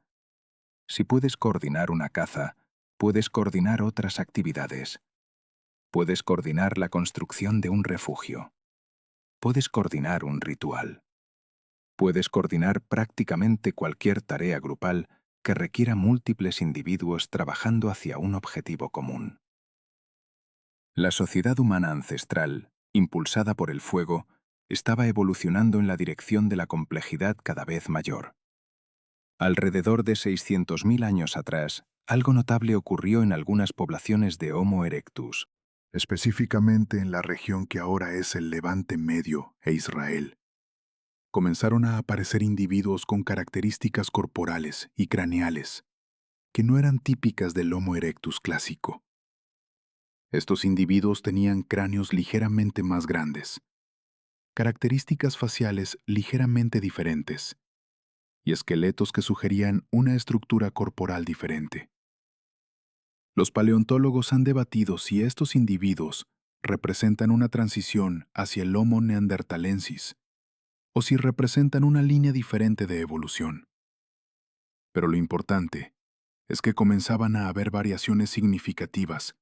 Si puedes coordinar una caza, puedes coordinar otras actividades. Puedes coordinar la construcción de un refugio. Puedes coordinar un ritual. Puedes coordinar prácticamente cualquier tarea grupal que requiera múltiples individuos trabajando hacia un objetivo común. La sociedad humana ancestral, impulsada por el fuego, estaba evolucionando en la dirección de la complejidad cada vez mayor. Alrededor de 600.000 años atrás, algo notable ocurrió en algunas poblaciones de Homo erectus. Específicamente en la región que ahora es el Levante Medio e Israel. Comenzaron a aparecer individuos con características corporales y craneales que no eran típicas del Homo erectus clásico. Estos individuos tenían cráneos ligeramente más grandes, características faciales ligeramente diferentes y esqueletos que sugerían una estructura corporal diferente. Los paleontólogos han debatido si estos individuos representan una transición hacia el Homo neanderthalensis o si representan una línea diferente de evolución. Pero lo importante es que comenzaban a haber variaciones significativas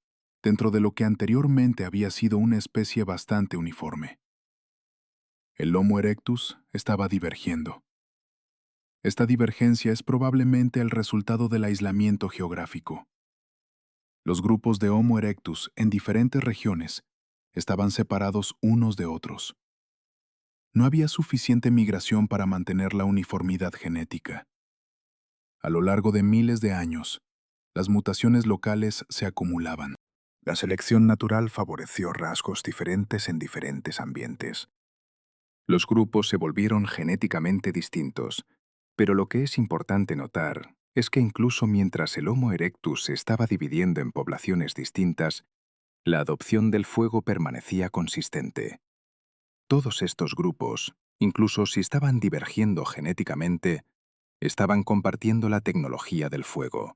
dentro de lo que anteriormente había sido una especie bastante uniforme. El Homo erectus estaba divergiendo. Esta divergencia es probablemente el resultado del aislamiento geográfico. Los grupos de Homo erectus en diferentes regiones estaban separados unos de otros. No había suficiente migración para mantener la uniformidad genética. A lo largo de miles de años, las mutaciones locales se acumulaban. La selección natural favoreció rasgos diferentes en diferentes ambientes. Los grupos se volvieron genéticamente distintos, pero lo que es importante notar es que incluso mientras el Homo erectus se estaba dividiendo en poblaciones distintas, la adopción del fuego permanecía consistente. Todos estos grupos, incluso si estaban divergiendo genéticamente, estaban compartiendo la tecnología del fuego.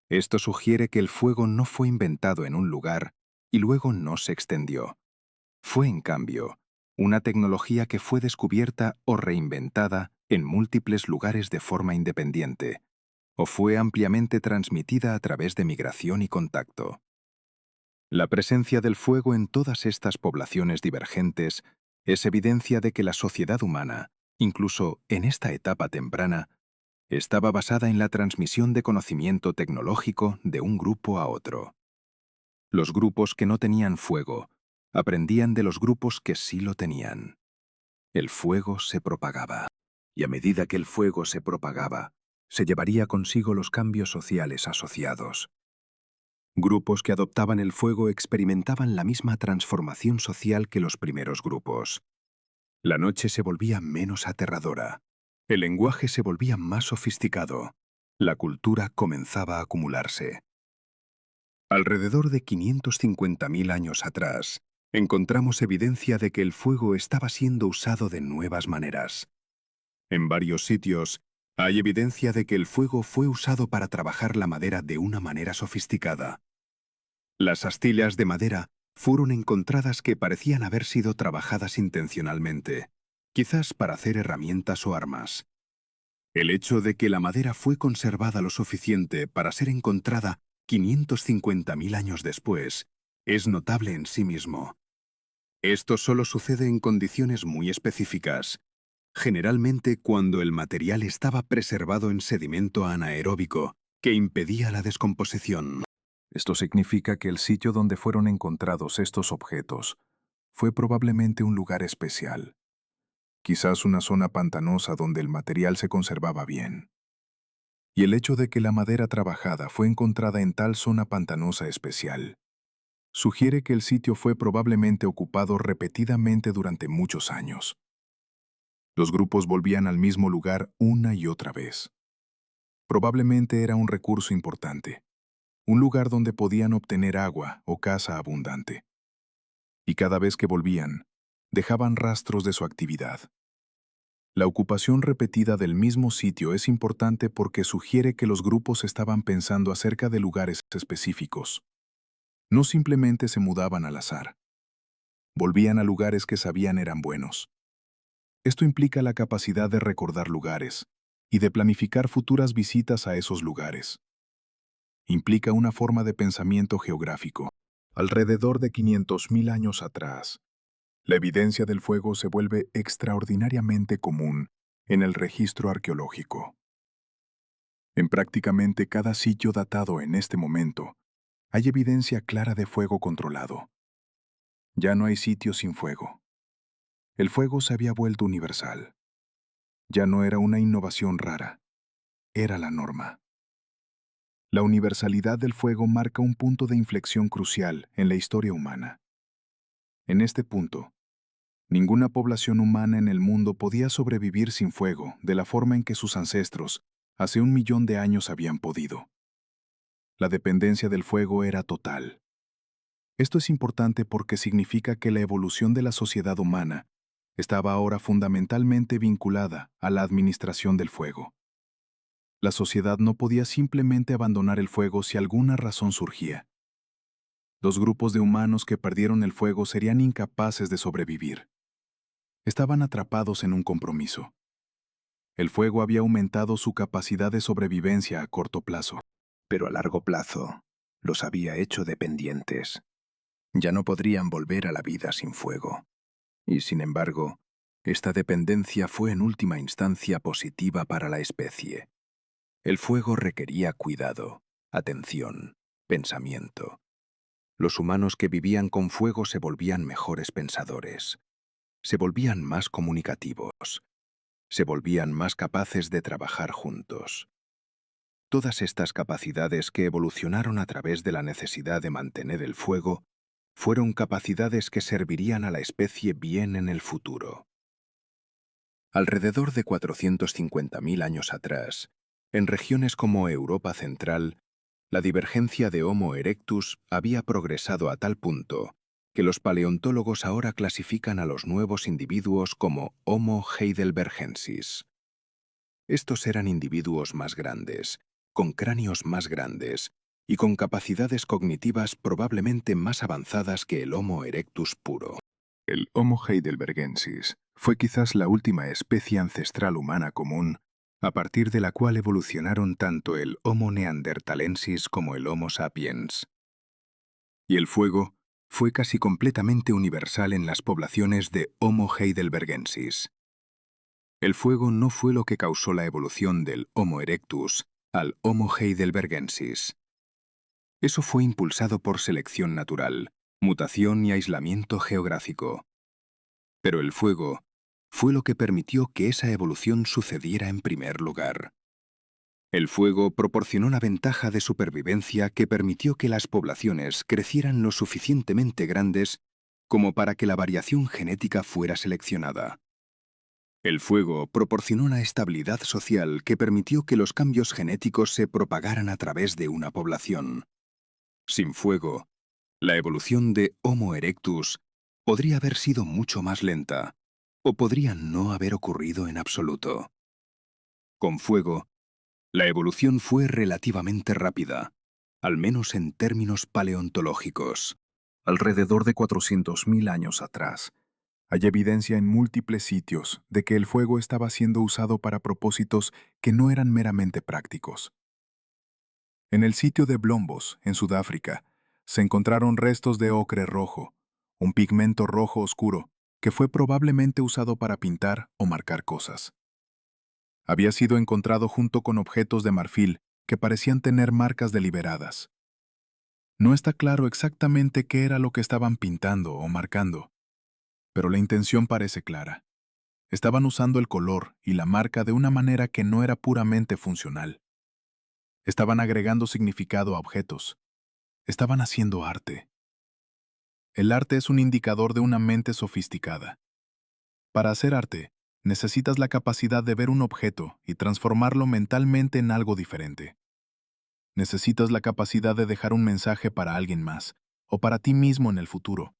Esto sugiere que el fuego no fue inventado en un lugar y luego no se extendió. Fue, en cambio, una tecnología que fue descubierta o reinventada en múltiples lugares de forma independiente, o fue ampliamente transmitida a través de migración y contacto. La presencia del fuego en todas estas poblaciones divergentes es evidencia de que la sociedad humana, incluso en esta etapa temprana, estaba basada en la transmisión de conocimiento tecnológico de un grupo a otro. Los grupos que no tenían fuego aprendían de los grupos que sí lo tenían. El fuego se propagaba, y a medida que el fuego se propagaba, se llevaría consigo los cambios sociales asociados. Grupos que adoptaban el fuego experimentaban la misma transformación social que los primeros grupos. La noche se volvía menos aterradora. El lenguaje se volvía más sofisticado. La cultura comenzaba a acumularse. Alrededor de 550.000 años atrás, encontramos evidencia de que el fuego estaba siendo usado de nuevas maneras. En varios sitios, hay evidencia de que el fuego fue usado para trabajar la madera de una manera sofisticada. Las astillas de madera fueron encontradas que parecían haber sido trabajadas intencionalmente, quizás para hacer herramientas o armas. El hecho de que la madera fue conservada lo suficiente para ser encontrada 550.000 años después es notable en sí mismo. Esto solo sucede en condiciones muy específicas, generalmente cuando el material estaba preservado en sedimento anaeróbico que impedía la descomposición. Esto significa que el sitio donde fueron encontrados estos objetos fue probablemente un lugar especial, quizás una zona pantanosa donde el material se conservaba bien. Y el hecho de que la madera trabajada fue encontrada en tal zona pantanosa especial sugiere que el sitio fue probablemente ocupado repetidamente durante muchos años. Los grupos volvían al mismo lugar una y otra vez. Probablemente era un recurso importante, un lugar donde podían obtener agua o caza abundante. Y cada vez que volvían, dejaban rastros de su actividad. La ocupación repetida del mismo sitio es importante porque sugiere que los grupos estaban pensando acerca de lugares específicos. No simplemente se mudaban al azar. Volvían a lugares que sabían eran buenos. Esto implica la capacidad de recordar lugares y de planificar futuras visitas a esos lugares. Implica una forma de pensamiento geográfico. Alrededor de 500.000 años atrás, la evidencia del fuego se vuelve extraordinariamente común en el registro arqueológico. En prácticamente cada sitio datado en este momento, hay evidencia clara de fuego controlado. Ya no hay sitios sin fuego. El fuego se había vuelto universal. Ya no era una innovación rara, era la norma. La universalidad del fuego marca un punto de inflexión crucial en la historia humana. En este punto, ninguna población humana en el mundo podía sobrevivir sin fuego de la forma en que sus ancestros, hace 1 millón de años, habían podido. La dependencia del fuego era total. Esto es importante porque significa que la evolución de la sociedad humana estaba ahora fundamentalmente vinculada a la administración del fuego. La sociedad no podía simplemente abandonar el fuego si alguna razón surgía. Los grupos de humanos que perdieron el fuego serían incapaces de sobrevivir. Estaban atrapados en un compromiso. El fuego había aumentado su capacidad de sobrevivencia a corto plazo, pero a largo plazo los había hecho dependientes. Ya no podrían volver a la vida sin fuego. Y sin embargo, esta dependencia fue en última instancia positiva para la especie. El fuego requería cuidado, atención, pensamiento. Los humanos que vivían con fuego se volvían mejores pensadores, se volvían más comunicativos, se volvían más capaces de trabajar juntos. Todas estas capacidades que evolucionaron a través de la necesidad de mantener el fuego fueron capacidades que servirían a la especie bien en el futuro. Alrededor de 450.000 años atrás, en regiones como Europa Central, la divergencia de Homo erectus había progresado a tal punto que los paleontólogos ahora clasifican a los nuevos individuos como Homo heidelbergensis. Estos eran individuos más grandes, con cráneos más grandes y con capacidades cognitivas probablemente más avanzadas que el Homo erectus puro. el Homo heidelbergensis fue quizás la última especie ancestral humana común, a partir de la cual evolucionaron tanto el Homo neanderthalensis como el Homo sapiens. Y el fuego fue casi completamente universal en las poblaciones de Homo heidelbergensis. El fuego no fue lo que causó la evolución del Homo erectus al Homo heidelbergensis. Eso fue impulsado por selección natural, mutación y aislamiento geográfico. Pero el fuego fue lo que permitió que esa evolución sucediera en primer lugar. El fuego proporcionó una ventaja de supervivencia que permitió que las poblaciones crecieran lo suficientemente grandes como para que la variación genética fuera seleccionada. El fuego proporcionó una estabilidad social que permitió que los cambios genéticos se propagaran a través de una población. Sin fuego, la evolución de Homo erectus podría haber sido mucho más lenta, o podría no haber ocurrido en absoluto. Con fuego, la evolución fue relativamente rápida, al menos en términos paleontológicos. Alrededor de 400.000 años atrás, hay evidencia en múltiples sitios de que el fuego estaba siendo usado para propósitos que no eran meramente prácticos. En el sitio de Blombos, en Sudáfrica, se encontraron restos de ocre rojo, un pigmento rojo oscuro que fue probablemente usado para pintar o marcar cosas. Había sido encontrado junto con objetos de marfil que parecían tener marcas deliberadas. No está claro exactamente qué era lo que estaban pintando o marcando, pero la intención parece clara. Estaban usando el color y la marca de una manera que no era puramente funcional. Estaban agregando significado a objetos. Estaban haciendo arte. El arte es un indicador de una mente sofisticada. Para hacer arte, necesitas la capacidad de ver un objeto y transformarlo mentalmente en algo diferente. Necesitas la capacidad de dejar un mensaje para alguien más, o para ti mismo en el futuro.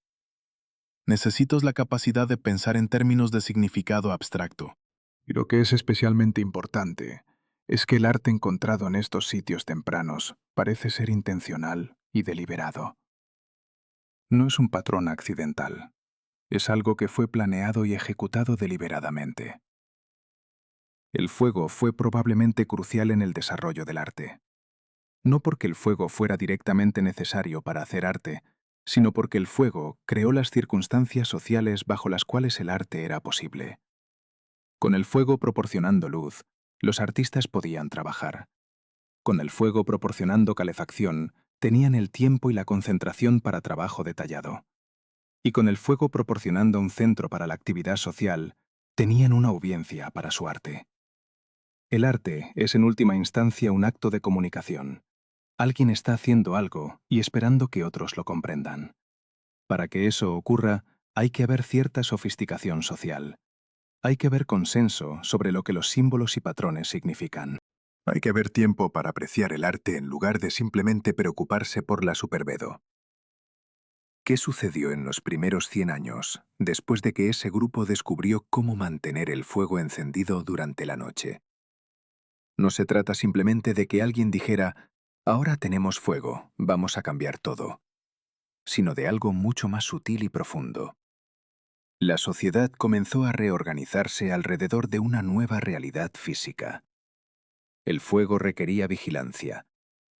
Necesitas la capacidad de pensar en términos de significado abstracto. Y lo que es especialmente importante es que el arte encontrado en estos sitios tempranos parece ser intencional y deliberado. No es un patrón accidental. Es algo que fue planeado y ejecutado deliberadamente. El fuego fue probablemente crucial en el desarrollo del arte. No porque el fuego fuera directamente necesario para hacer arte, sino porque el fuego creó las circunstancias sociales bajo las cuales el arte era posible. Con el fuego proporcionando luz, los artistas podían trabajar. Con el fuego proporcionando calefacción, tenían el tiempo y la concentración para trabajo detallado. Y con el fuego proporcionando un centro para la actividad social, tenían una audiencia para su arte. El arte es en última instancia un acto de comunicación. Alguien está haciendo algo y esperando que otros lo comprendan. Para que eso ocurra, hay que haber cierta sofisticación social. Hay que haber consenso sobre lo que los símbolos y patrones significan. Hay que haber tiempo para apreciar el arte en lugar de simplemente preocuparse por la supervedo. ¿Qué sucedió en los primeros 100 años, después de que ese grupo descubrió cómo mantener el fuego encendido durante la noche? No se trata simplemente de que alguien dijera, ahora tenemos fuego, vamos a cambiar todo, sino de algo mucho más sutil y profundo. La sociedad comenzó a reorganizarse alrededor de una nueva realidad física. El fuego requería vigilancia.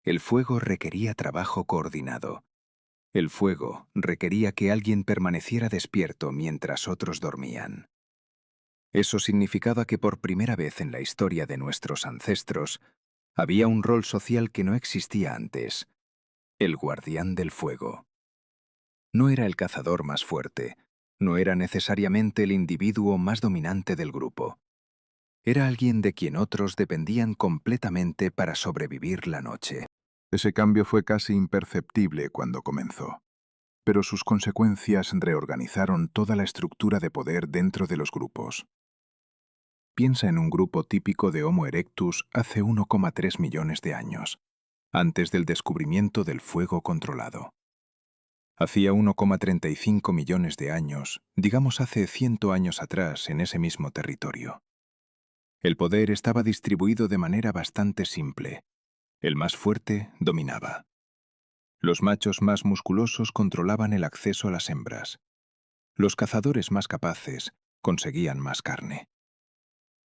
El fuego requería trabajo coordinado. El fuego requería que alguien permaneciera despierto mientras otros dormían. Eso significaba que por primera vez en la historia de nuestros ancestros, había un rol social que no existía antes: el guardián del fuego. No era el cazador más fuerte, no era necesariamente el individuo más dominante del grupo. Era alguien de quien otros dependían completamente para sobrevivir la noche. Ese cambio fue casi imperceptible cuando comenzó, pero sus consecuencias reorganizaron toda la estructura de poder dentro de los grupos. Piensa en un grupo típico de Homo erectus hace 1,3 millones de años, antes del descubrimiento del fuego controlado. Hacía 1,35 millones de años, digamos hace 100 años atrás en ese mismo territorio. El poder estaba distribuido de manera bastante simple. El más fuerte dominaba. Los machos más musculosos controlaban el acceso a las hembras. Los cazadores más capaces conseguían más carne.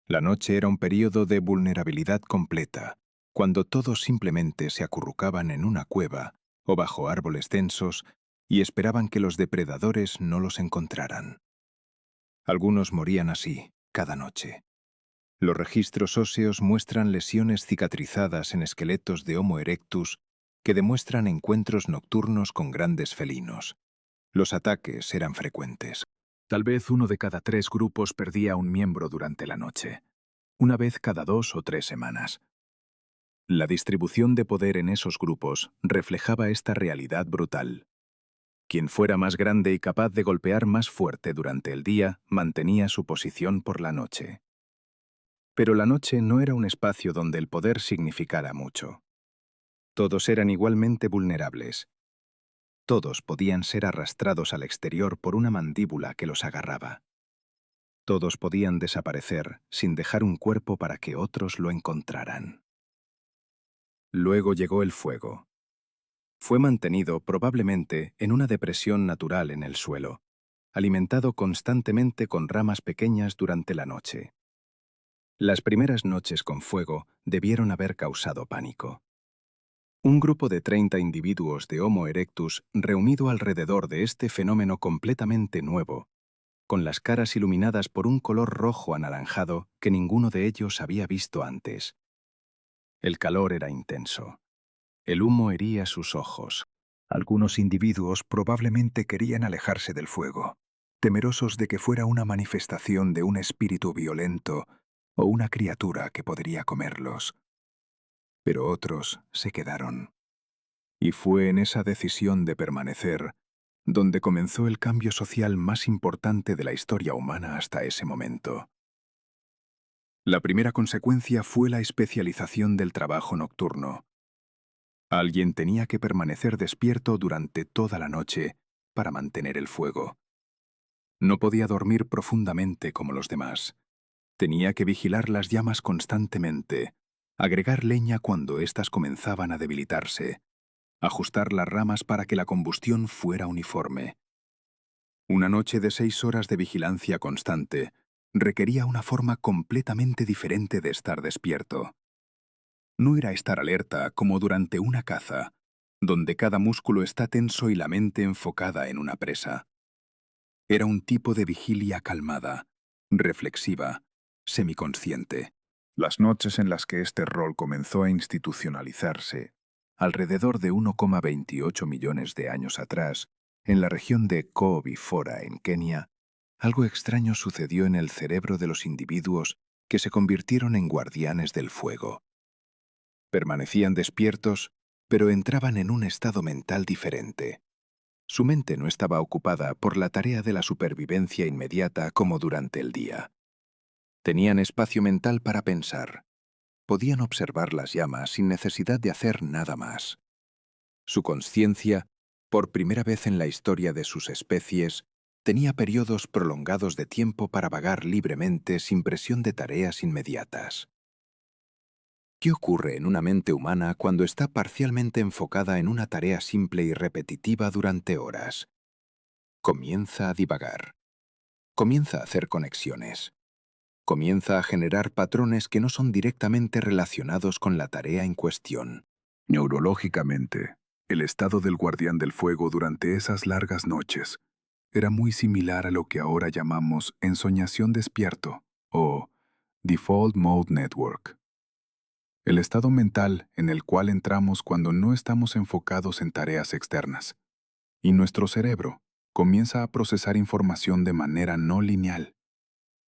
La noche era un período de vulnerabilidad completa, cuando todos simplemente se acurrucaban en una cueva o bajo árboles densos y esperaban que los depredadores no los encontraran. Algunos morían así, cada noche. Los registros óseos muestran lesiones cicatrizadas en esqueletos de Homo erectus que demuestran encuentros nocturnos con grandes felinos. Los ataques eran frecuentes. Tal vez 1 de cada 3 grupos perdía a un miembro durante la noche, una vez cada 2 o 3 semanas. La distribución de poder en esos grupos reflejaba esta realidad brutal. Quien fuera más grande y capaz de golpear más fuerte durante el día mantenía su posición por la noche. Pero la noche no era un espacio donde el poder significara mucho. Todos eran igualmente vulnerables. Todos podían ser arrastrados al exterior por una mandíbula que los agarraba. Todos podían desaparecer sin dejar un cuerpo para que otros lo encontraran. Luego llegó el fuego. Fue mantenido probablemente en una depresión natural en el suelo, alimentado constantemente con ramas pequeñas durante la noche. Las primeras noches con fuego debieron haber causado pánico. Un grupo de 30 individuos de Homo erectus reunido alrededor de este fenómeno completamente nuevo, con las caras iluminadas por un color rojo anaranjado que ninguno de ellos había visto antes. El calor era intenso. El humo hería sus ojos. Algunos individuos probablemente querían alejarse del fuego, temerosos de que fuera una manifestación de un espíritu violento o una criatura que podría comerlos. Pero otros se quedaron. Y fue en esa decisión de permanecer donde comenzó el cambio social más importante de la historia humana hasta ese momento. La primera consecuencia fue la especialización del trabajo nocturno. Alguien tenía que permanecer despierto durante toda la noche para mantener el fuego. No podía dormir profundamente como los demás. Tenía que vigilar las llamas constantemente, agregar leña cuando éstas comenzaban a debilitarse, ajustar las ramas para que la combustión fuera uniforme. Una noche de 6 horas de vigilancia constante requería una forma completamente diferente de estar despierto. No era estar alerta como durante una caza, donde cada músculo está tenso y la mente enfocada en una presa. Era un tipo de vigilia calmada, reflexiva, semiconsciente. Las noches en las que este rol comenzó a institucionalizarse, alrededor de 1,28 millones de años atrás, en la región de Kobe-Fora, en Kenia, algo extraño sucedió en el cerebro de los individuos que se convirtieron en guardianes del fuego. Permanecían despiertos, pero entraban en un estado mental diferente. Su mente no estaba ocupada por la tarea de la supervivencia inmediata como durante el día. Tenían espacio mental para pensar. Podían observar las llamas sin necesidad de hacer nada más. Su conciencia, por primera vez en la historia de sus especies, tenía periodos prolongados de tiempo para vagar libremente sin presión de tareas inmediatas. ¿Qué ocurre en una mente humana cuando está parcialmente enfocada en una tarea simple y repetitiva durante horas? Comienza a divagar. Comienza a hacer conexiones. Comienza a generar patrones que no son directamente relacionados con la tarea en cuestión. Neurológicamente, el estado del guardián del fuego durante esas largas noches era muy similar a lo que ahora llamamos ensoñación despierto o Default Mode Network. El estado mental en el cual entramos cuando no estamos enfocados en tareas externas, y nuestro cerebro comienza a procesar información de manera no lineal,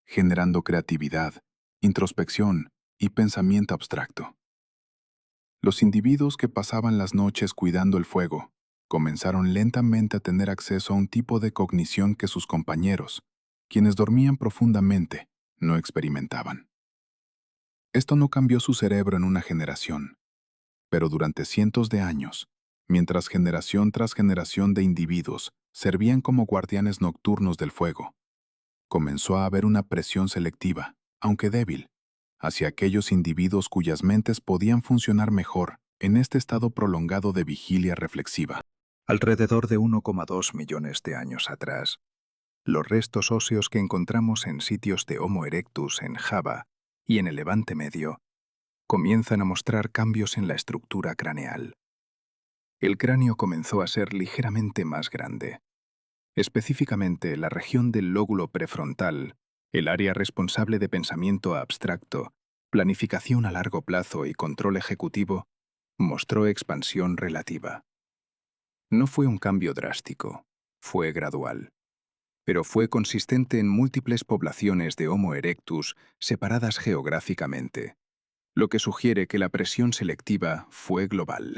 generando creatividad, introspección y pensamiento abstracto. Los individuos que pasaban las noches cuidando el fuego comenzaron lentamente a tener acceso a un tipo de cognición que sus compañeros, quienes dormían profundamente, no experimentaban. Esto no cambió su cerebro en una generación, pero durante cientos de años, mientras generación tras generación de individuos servían como guardianes nocturnos del fuego, comenzó a haber una presión selectiva, aunque débil, hacia aquellos individuos cuyas mentes podían funcionar mejor en este estado prolongado de vigilia reflexiva. Alrededor de 1,2 millones de años atrás, los restos óseos que encontramos en sitios de Homo erectus en Java y en el Levante Medio comienzan a mostrar cambios en la estructura craneal. El cráneo comenzó a ser ligeramente más grande. Específicamente, la región del lóbulo prefrontal, el área responsable de pensamiento abstracto, planificación a largo plazo y control ejecutivo, mostró expansión relativa. No fue un cambio drástico, fue gradual, pero fue consistente en múltiples poblaciones de Homo erectus separadas geográficamente, lo que sugiere que la presión selectiva fue global.